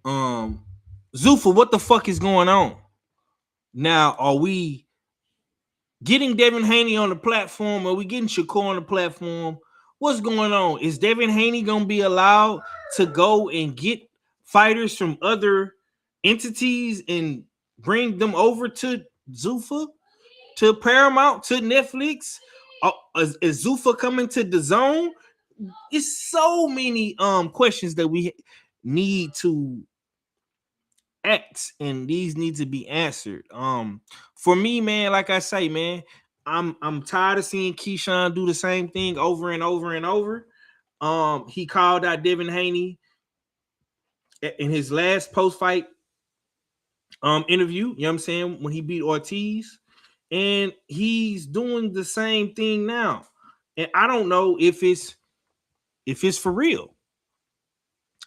Zuffa, what the fuck is going on? Now, are we getting Devin Haney on the platform? Are we getting Shakur on the platform? What's going on? Is Devin Haney going to be allowed to go and get fighters from other entities and bring them over to Zuffa, to Paramount, to Netflix? Is Zuffa coming to the zone? It's so many questions that we need to ask, and these need to be answered. For me, man, like I say, man, I'm tired of seeing Keyshawn do the same thing over and over and over. He called out Devin Haney in his last post-fight interview, you know what I'm saying, when he beat Ortiz, and he's doing the same thing now. And I don't know if it's for real.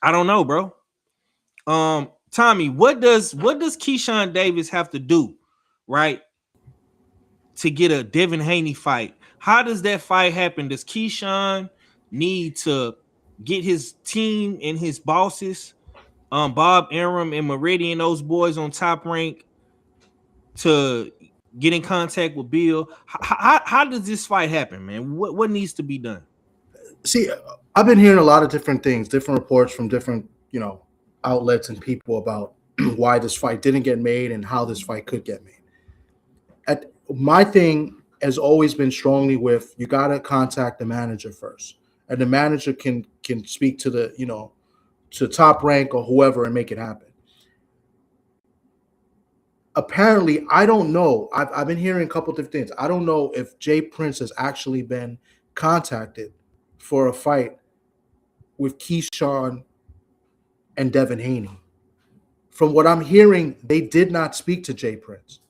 I don't know, bro. Tommy, what does Keyshawn Davis have to do, right, to get a Devin Haney fight? How does that fight happen? Does Keyshawn need to get his team and his bosses, Bob Arum and Meridian, those boys on Top Rank, to get in contact with Bill? How does this fight happen, man? What needs to be done? See, I've been hearing a lot of different things, different reports from different, outlets and people about why this fight didn't get made and how this fight could get made. My thing has always been strongly with, you got to contact the manager first, and the manager can speak to the, to Top Rank or whoever and make it happen. Apparently, I don't know. I've been hearing a couple different things. I don't know if Jay Prince has actually been contacted for a fight with Keyshawn and Devin Haney. From what I'm hearing, they did not speak to Jay Prince.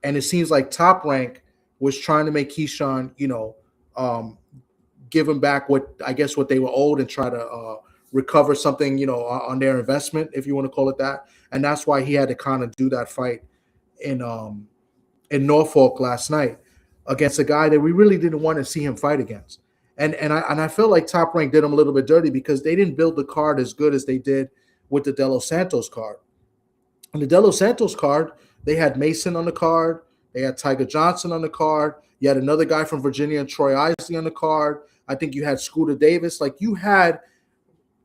And it seems like Top Rank was trying to make Keyshawn, give him back what they were owed and try to recover something, on their investment, if you want to call it that. And that's why he had to kind of do that fight in Norfolk last night against a guy that we really didn't want to see him fight against. And I felt like Top Rank did him a little bit dirty because they didn't build the card as good as they did with the De Los Santos card. On the De Los Santos card, they had Mason on the card. They had Tiger Johnson on the card. You had another guy from Virginia, and Troy Isley, on the card. I think you had Scooter Davis. Like, you had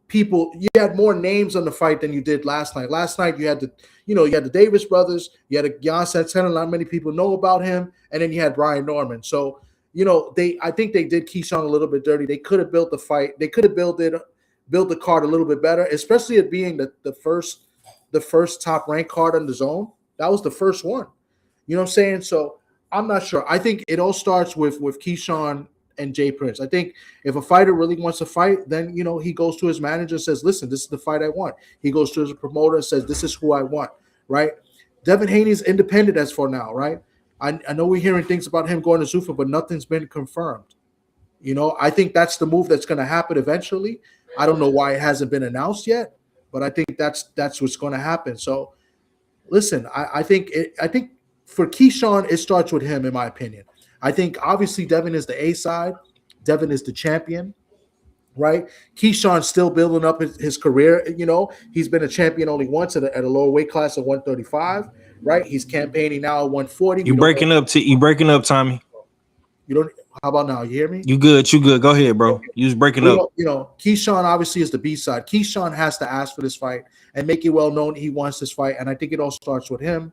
people, you had more names on the fight than you did last night. Last night you had the Davis brothers, you had a Jan Santana, not many people know about him, and then you had Brian Norman. So, I think they did Keyshawn a little bit dirty. They could have built the fight. They could have built the card a little bit better, especially it being the first Top Rank card on the zone. That was the first one. You know what I'm saying? So I'm not sure. I think it all starts with Keyshawn and Jay Prince. I think if a fighter really wants to fight, then he goes to his manager and says, listen, this is the fight I want. He goes to his promoter and says, this is who I want, right? Devin Haney is independent as for now, right? I know we're hearing things about him going to Zuffa, but nothing's been confirmed. You know, I think that's the move that's going to happen eventually. I don't know why it hasn't been announced yet, but I think that's what's going to happen. So, listen, I think for Keyshawn, it starts with him, in my opinion. I think obviously Devin is the A side, Devin is the champion, right? Keyshawn's still building up his career. You know, he's been a champion only once at a lower weight class of 135, right? He's campaigning now at 140. You breaking up, Tommy. You don't. How about now? You hear me? You good? Go ahead, bro. You was breaking up. You know, Keyshawn obviously is the B side. Keyshawn has to ask for this fight and make it well known he wants this fight. And I think it all starts with him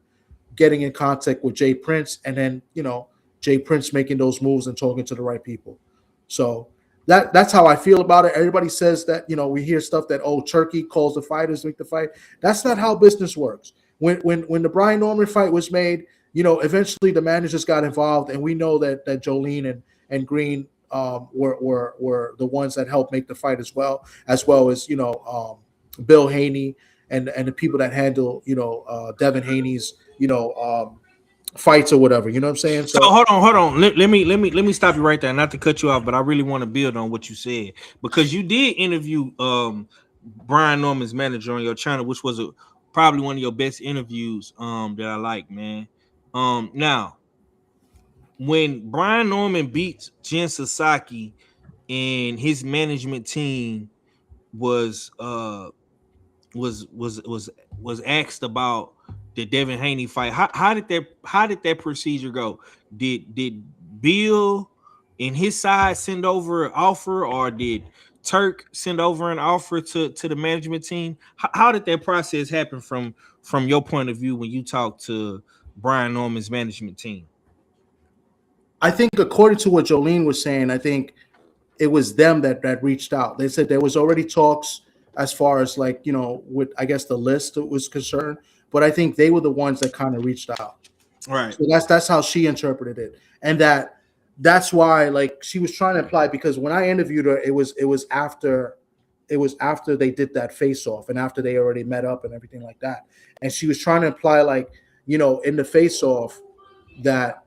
getting in contact with Jay Prince, and then Jay Prince making those moves and talking to the right people. So that's how I feel about it. Everybody says that we hear stuff that Turkey calls the fighters to make the fight. That's not how business works. When the Brian Norman fight was made, eventually the managers got involved, and we know that Jolene and Green were the ones that helped make the fight as well as Bill Haney and the people that handle Devin Haney's fights or whatever. You know what I'm saying? So hold on. Let me stop you right there. Not to cut you off, but I really want to build on what you said, because you did interview Brian Norman's manager on your channel, which was probably one of your best interviews that I like, man. Now, when Brian Norman beats Jen Sasaki and his management team was asked about the Devin Haney fight, how did that procedure go? Did Bill and his side send over an offer, or did Turk send over an offer to the management team? How did that process happen from your point of view when you talked to Brian Norman's management team? I think according to what Jolene was saying, I think it was them that reached out. They said there was already talks as far as with I guess the list was concerned, but I think they were the ones that kind of reached out. Right. So that's how she interpreted it, and that's why she was trying to imply, because when I interviewed her, it was after they did that face off and after they already met up and everything like that, and she was trying to imply in the face off that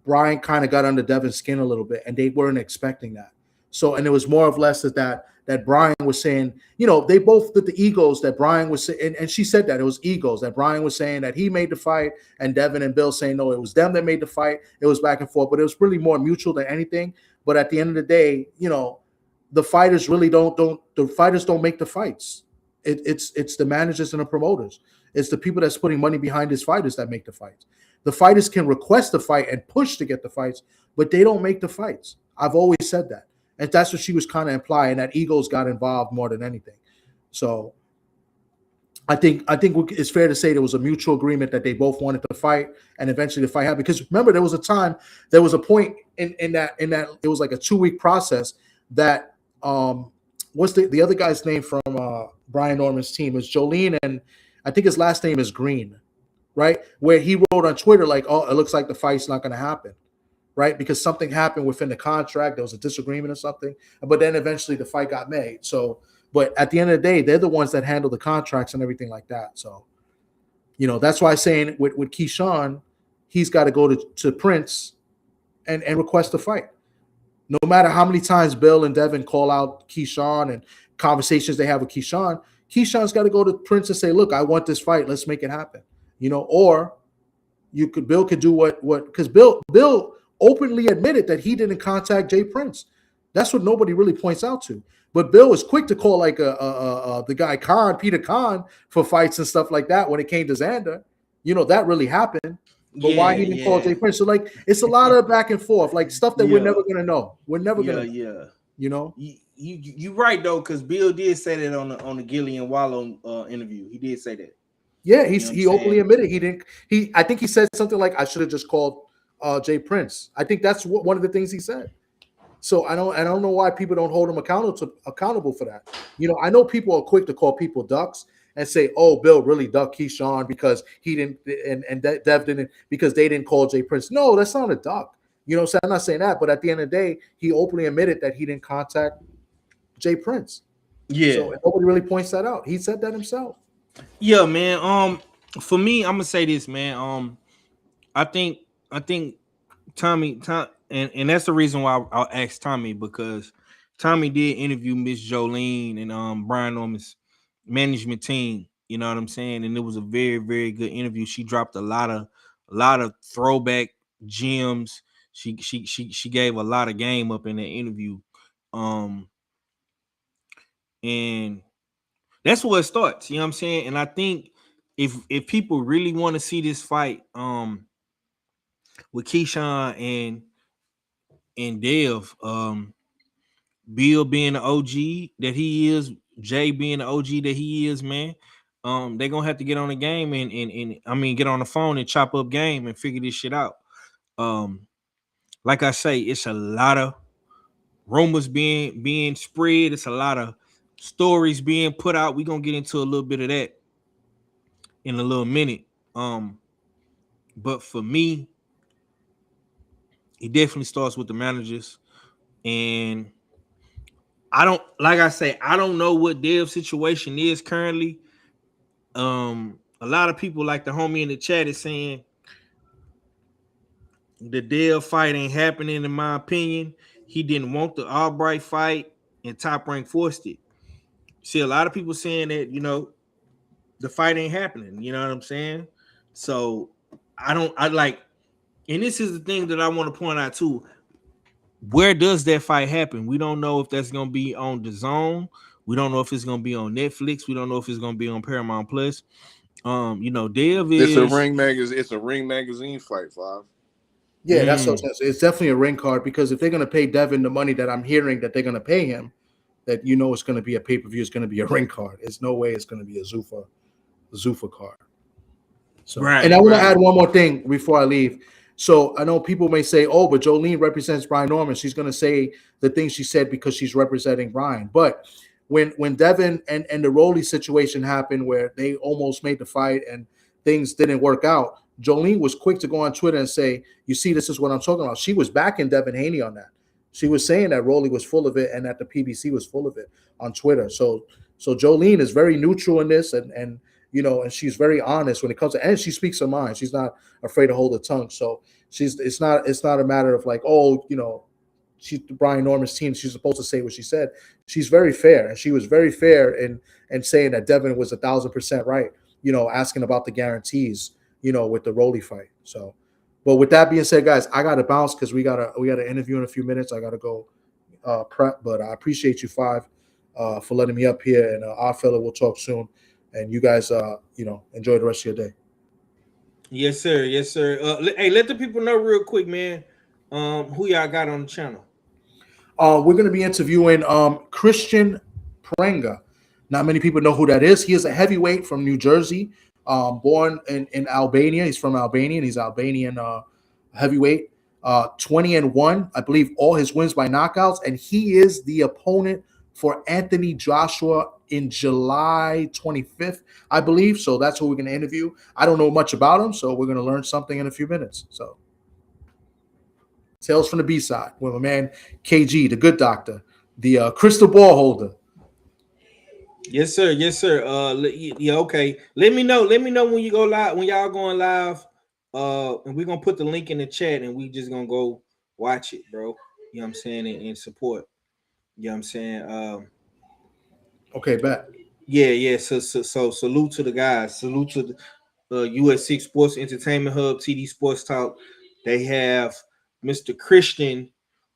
Brian kind of got under Devin's skin a little bit, and they weren't expecting that. So, and it was more or less that Brian was saying, they both did the egos that Brian was saying, and she said that it was egos that Brian was saying that he made the fight, and Devin and Bill saying no, it was them that made the fight. It was back and forth, but it was really more mutual than anything. But at the end of the day, the fighters really don't make the fights. It's the managers and the promoters. It's the people that's putting money behind these fighters that make the fights. The fighters can request the fight and push to get the fights, but they don't make the fights. I've always said that. And that's what she was kind of implying, that egos got involved more than anything. So I think it's fair to say there was a mutual agreement that they both wanted to fight, and eventually the fight happened. Because remember, there was a point in that it was like a 2-week process that what's the other guy's name from Brian Norman's team was Jolene, and I think his last name is Green, right? Where he wrote on Twitter it looks like the fight's not going to happen. Right, because something happened within the contract, there was a disagreement or something, but then eventually the fight got made. So, but at the end of the day, they're the ones that handle the contracts and everything like that. So, that's why I'm saying with Keyshawn, he's got to go to Prince and request a fight. No matter how many times Bill and Devin call out Keyshawn and conversations they have with Keyshawn's got to go to Prince and say, "Look, I want this fight. Let's make it happen." Or Bill could do what because Bill openly admitted that he didn't contact Jay Prince. That's what nobody really points out to. But Bill was quick to call the guy Peter Khan for fights and stuff like that when it came to Xander. That really happened. But why he didn't call Jay Prince? So it's a lot of back and forth, stuff that we're never gonna know. We're never gonna. You right though, because Bill did say that on the Gillian Wallow interview. He did say that. Yeah, he openly admitted he didn't. I think he said something like, "I should have just called Jay Prince." I think that's one of the things he said. So I don't know why people don't hold him accountable for that. I know people are quick to call people ducks and say, "Oh, Bill really ducked Keyshawn because he didn't, and Dev didn't because they didn't call Jay Prince." No, that's not a duck. So I'm not saying that, but at the end of the day, he openly admitted that he didn't contact Jay Prince. Yeah. So nobody really points that out. He said that himself. Yeah, man. For me, I'm gonna say this, man. I think Tommy, and that's the reason why I asked Tommy, because Tommy did interview Miss Jolene and Brian Norman's management team. You know what I'm saying? And it was a very, very good interview. She dropped a lot of throwback gems. She gave a lot of game up in that interview. And that's where it starts. You know what I'm saying? And I think if people really want to see this fight, with Keyshawn and Dev, Bill being the OG that he is, Jay being the OG that he is, man. They're gonna have to get on the game and I mean get on the phone and chop up game and figure this shit out. Like I say, it's a lot of rumors being spread, it's a lot of stories being put out. We're gonna get into a little bit of that in a little minute. But for me, it definitely starts with the managers. And I don't know what Dev's situation is currently. A lot of people, like the homie in the chat, is saying the Dev fight ain't happening, in my opinion. He didn't want the Albright fight, and Top Rank forced it. See, a lot of people saying that, the fight ain't happening. You know what I'm saying? So and this is the thing that I want to point out too. Where does that fight happen? We don't know if that's going to be on DAZN. We don't know if it's going to be on Netflix. We don't know if it's going to be on Paramount Plus. Dev is. It's a ring magazine fight, Five. Yeah, that's what it's definitely a ring card, because if they're going to pay Devin the money that I'm hearing that they're going to pay him, that it's going to be a pay-per-view, it's going to be a ring card. There's no way it's going to be a Zuffa card. So, right, and I want to add one more thing before I leave. So I know people may say, "Oh, but Jolene represents Brian Norman. She's going to say the things she said because she's representing Brian." But when Devin and the Rolly situation happened, where they almost made the fight and things didn't work out, Jolene was quick to go on Twitter and say, "You see, this is what I'm talking about." She was backing Devin Haney on that. She was saying that Rolly was full of it and that the PBC was full of it on Twitter. So Jolene is very neutral in this, and she's very honest when it comes to, and she speaks her mind. She's not afraid to hold her tongue. So it's not a matter of like, she's Brian Norman's team, she's supposed to say what she said. She's very fair, and she was very fair in saying that Devin was 1,000% right. Asking about the guarantees, with the Rolly fight. So, but with that being said, guys, I gotta bounce because we got an interview in a few minutes. I gotta go prep, but I appreciate you, Five, for letting me up here, and our fella will talk soon. And you guys, enjoy the rest of your day. Yes, sir. Yes, sir. Hey, let the people know real quick, man. Who y'all got on the channel? We're going to be interviewing Christian Prenga. Not many people know who that is. He is a heavyweight from New Jersey, born in Albania. He's from Albania, and he's Albanian heavyweight. 20-1, I believe, all his wins by knockouts, and he is the opponent for Anthony Joshua in July 25th, I believe. So that's who we're going to interview. I don't know much about him, so we're going to learn something in a few minutes. So, Tales from the B-side with my man KG, the good doctor, the crystal ball holder. Yes, sir. Yes, sir. Yeah, okay. Let me know when you go live, when y'all going live. And we're gonna put the link in the chat, and we just gonna go watch it, bro. You know what I'm saying, and support. You know what I'm saying? Okay, bet. Yeah. So salute to the guys. Salute to the US6 Sports Entertainment Hub, TD Sports Talk. They have Mr. Christian,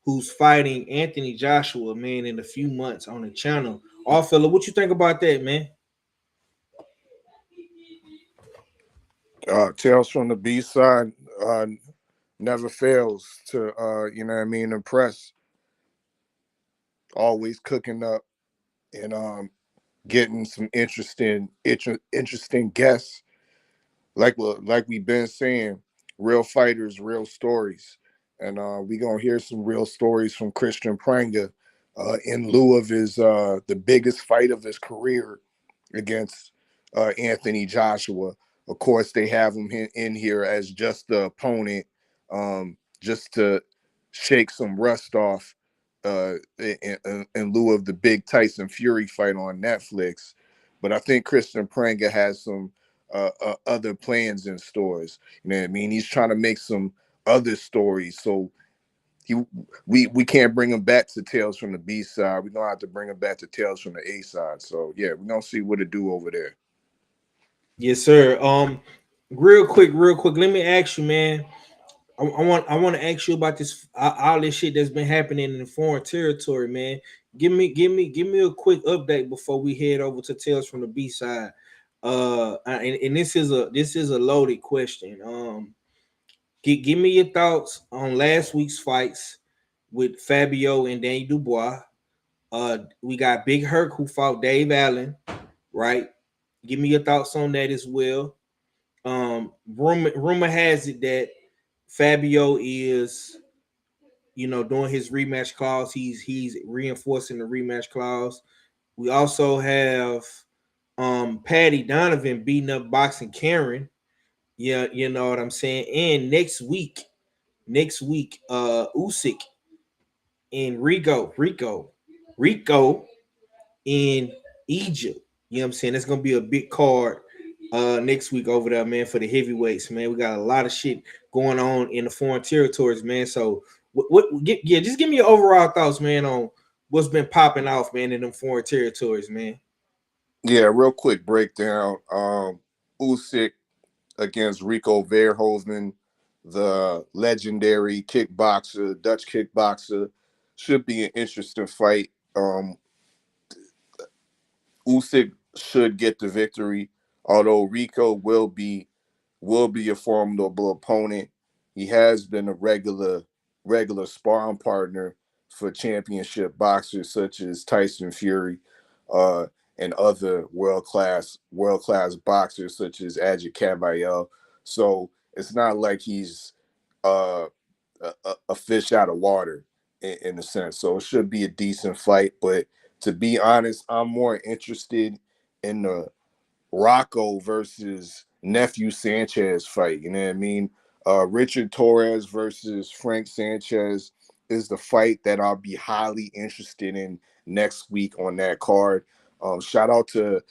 who's fighting Anthony Joshua, man, in a few months on the channel. All fella, what you think about that, man? Tales from the B-side never fails to impress. Always cooking up and getting some interesting guests. Like we've been saying, real fighters, real stories. And we're gonna hear some real stories from Christian Prenga in lieu of his the biggest fight of his career against Anthony Joshua. Of course, they have him in here as just the opponent, just to shake some rust off in lieu of the big Tyson Fury fight on Netflix. But I think Christian Prenga has some other plans in stores. You know what I mean? He's trying to make some other stories. So we can't bring him back to Tales from the B side. We're gonna have to bring him back to Tales from the A side. So yeah, we're gonna see what to do over there. Yes, sir. Real quick. Let me ask you, man. I want to ask you about this all this shit that's been happening in the foreign territory, man. Give me a quick update before we head over to Tales from the B side. And this is a loaded question. Give me your thoughts on last week's fights with Fabio and Danny Dubois. We got Big Herc who fought Dave Allen, right? Give me your thoughts on that as well. Rumor has it that Fabio is, doing his rematch clause. He's reinforcing the rematch clause. We also have Patty Donovan beating up Boxing Karen. Yeah, you know what I'm saying. And next week, Usyk and Rico in Egypt. You know what I'm saying? That's gonna be a big card next week over there, man, for the heavyweights, man. We got a lot of shit going on in the foreign territories, man. So just give me your overall thoughts, man, on what's been popping off, man, in them foreign territories, man. Yeah, real quick breakdown. Usyk against Rico Verhoeven, the legendary kickboxer, Dutch kickboxer, should be an interesting fight. Usyk should get the victory, although Rico will be a formidable opponent. He has been a regular sparring partner for championship boxers such as Tyson Fury, and other world class boxers such as Ajit Kabayel. So it's not like he's uh, a fish out of water in a sense. So it should be a decent fight. But to be honest, I'm more interested in the Rocco versus Nephew Sanchez fight. You know what I mean? Richard Torres versus Frank Sanchez is the fight that I'll be highly interested in next week on that card. Shout out to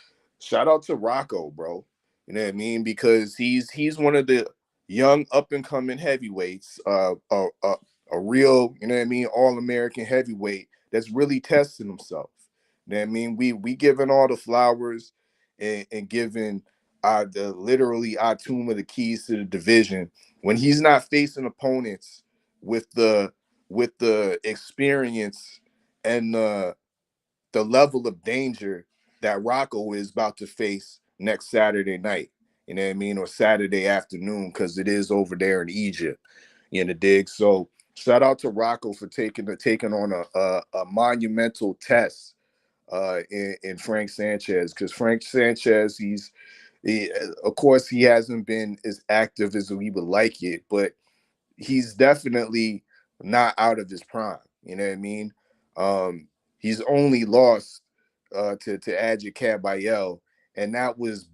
Rocco, bro. You know what I mean? Because he's one of the young up and coming heavyweights, a real, you know what I mean, all American heavyweight that's really testing himself. You know what I mean? We giving all the flowers and giving literally Atuma the keys to the division when he's not facing opponents with the experience and the level of danger that Rocco is about to face next Saturday night. You know what I mean? Or Saturday afternoon, because it is over there in Egypt. You know the dig. So shout out to Rocco for taking on a monumental test in Frank Sanchez, because Frank Sanchez, of course he hasn't been as active as we would like it, but he's definitely not out of his prime. You know what I mean? He's only lost to Ajit Kabayel, and that was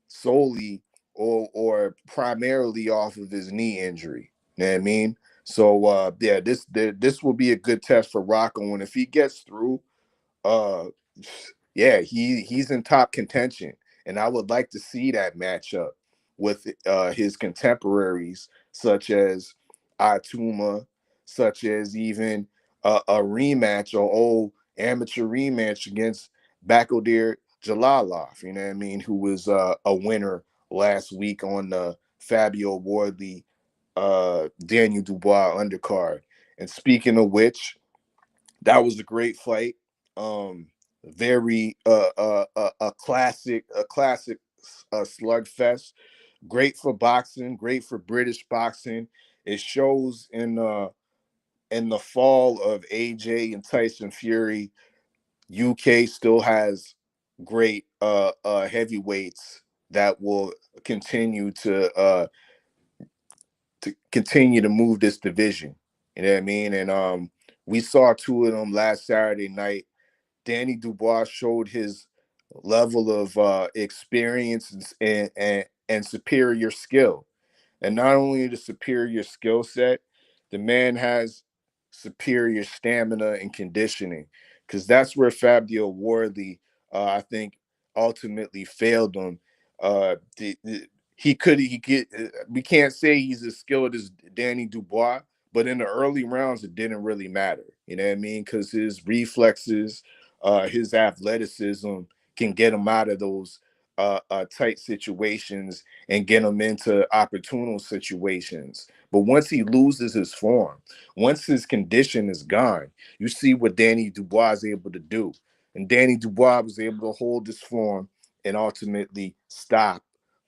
solely or primarily off of his knee injury. You know what I mean? So yeah, this will be a good test for Rocco, and if he gets through, uh yeah, he's in top contention, and I would like to see that matchup with his contemporaries such as Atuma, such as even a rematch or old amateur rematch against Bakodir Jalalov, you know what I mean, who was a winner last week on the Fabio Wardley Daniel Dubois undercard. And speaking of which, that was a great fight. Very a classic slugfest. Great for boxing, great for British boxing. It shows in the fall of AJ and Tyson Fury, UK still has great heavyweights that will continue to move this division. You know what I mean? And we saw two of them last Saturday night. Danny Dubois showed his level of experience and superior skill. And not only the superior skill set, the man has superior stamina and conditioning, because that's where Fabio Wardley, I think, ultimately failed him. We can't say he's as skilled as Danny Dubois, But in the early rounds, it didn't really matter. You know what I mean? Because his reflexes, his athleticism can get him out of those tight situations and get him into opportune situations. But once he loses his form, once his condition is gone, you see what Danny Dubois is able to do. And Danny Dubois was able to hold his form and ultimately stop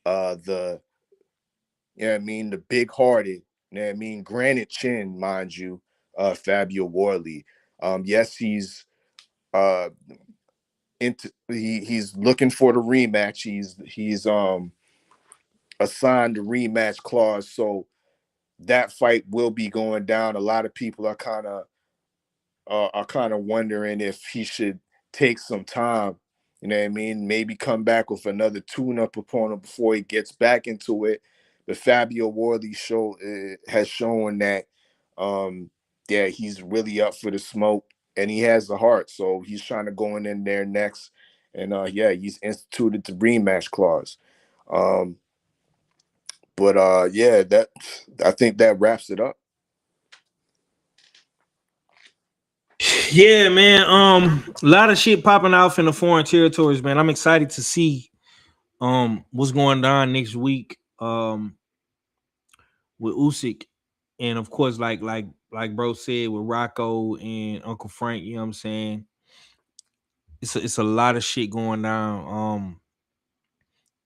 the, you know what I mean, the big-hearted, you know what I mean, granite chin, mind you, Fabio Worley. Yes, he's he's looking for the rematch. He's assigned the rematch clause, so that fight will be going down. A lot of people are kind of wondering if he should take some time, you know what I mean, maybe come back with another tune-up opponent before he gets back into it. But Fabio Worley has shown that yeah, he's really up for the smoke and he has the heart, so he's trying to go in there next. And yeah, he's instituted the rematch clause. But yeah, that, I think that wraps it up. Yeah, man. A lot of shit popping off in the foreign territories, man. I'm excited to see what's going on next week with Usyk, and of course, like bro said, with Rocco and Uncle Frank. You know what I'm saying? It's a lot of shit going down.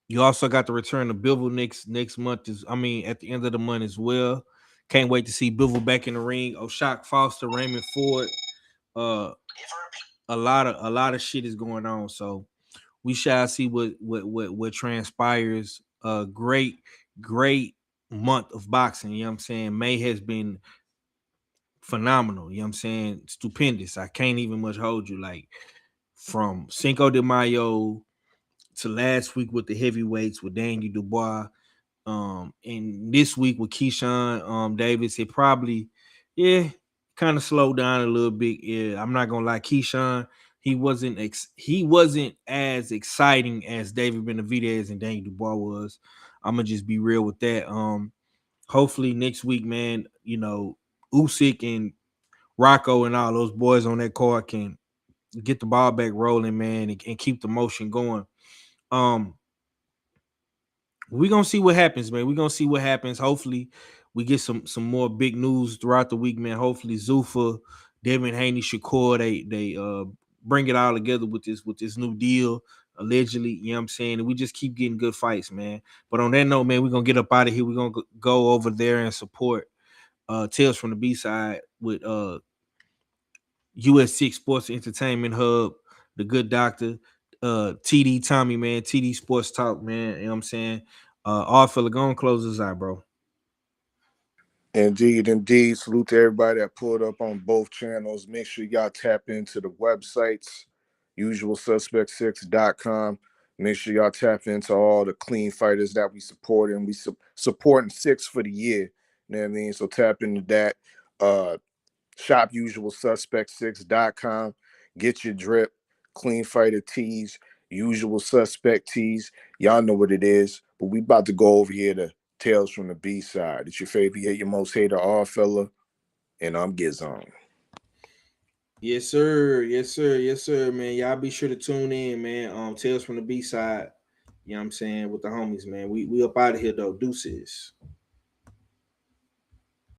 You also got the return of Bivol next month. At the end of the month as well. Can't wait to see Bivol back in the ring. O'Shack Foster, Raymond Ford. A lot of shit is going on. So we shall see what transpires. Great month of boxing. You know what I'm saying? May has been phenomenal. You know what I'm saying? Stupendous. I can't even much hold you. Like from Cinco de Mayo to last week with the heavyweights with Daniel Dubois. And this week with Keyshawn Davis, it probably, kind of slowed down a little bit. Yeah, I'm not gonna lie, Keyshawn, he wasn't as exciting as David Benavidez and Daniel Dubois was. I'm gonna just be real with that. Hopefully next week, man, Usyk and Rocco and all those boys on that card can get the ball back rolling, man, and keep the motion going. We're gonna see what happens, man. We're gonna see what happens. Hopefully, we get some more big news throughout the week, man. Hopefully, Zuffa, Devin Haney, Shakur, they bring it all together with this new deal, allegedly. You know what I'm saying? And we just keep getting good fights, man. But on that note, man, we're gonna get up out of here. We're gonna go over there and support Tales from the B side with US6 Sports Entertainment Hub, the good doctor, TD Tommy, man, TD Sports Talk, man. You know what I'm saying? All fella, go and close his eye, bro. Indeed. Salute to everybody that pulled up on both channels. Make sure y'all tap into the websites, usualsuspect6.com. Make sure y'all tap into all the clean fighters that we support, and we supporting 6 for the year. You know what I mean? So tap into that. Shop usualsuspect6.com. Get your drip, clean fighter tees, usual suspect tees. Y'all know what it is. But we about to go over here to Tales from the B side. It's your favorite, your most hated all fella, and I'm Gizon. Yes, sir. Yes, sir. Yes, sir, man. Y'all be sure to tune in, man. Tales from the B side. You know what I'm saying? With the homies, man. We up out of here though. Deuces.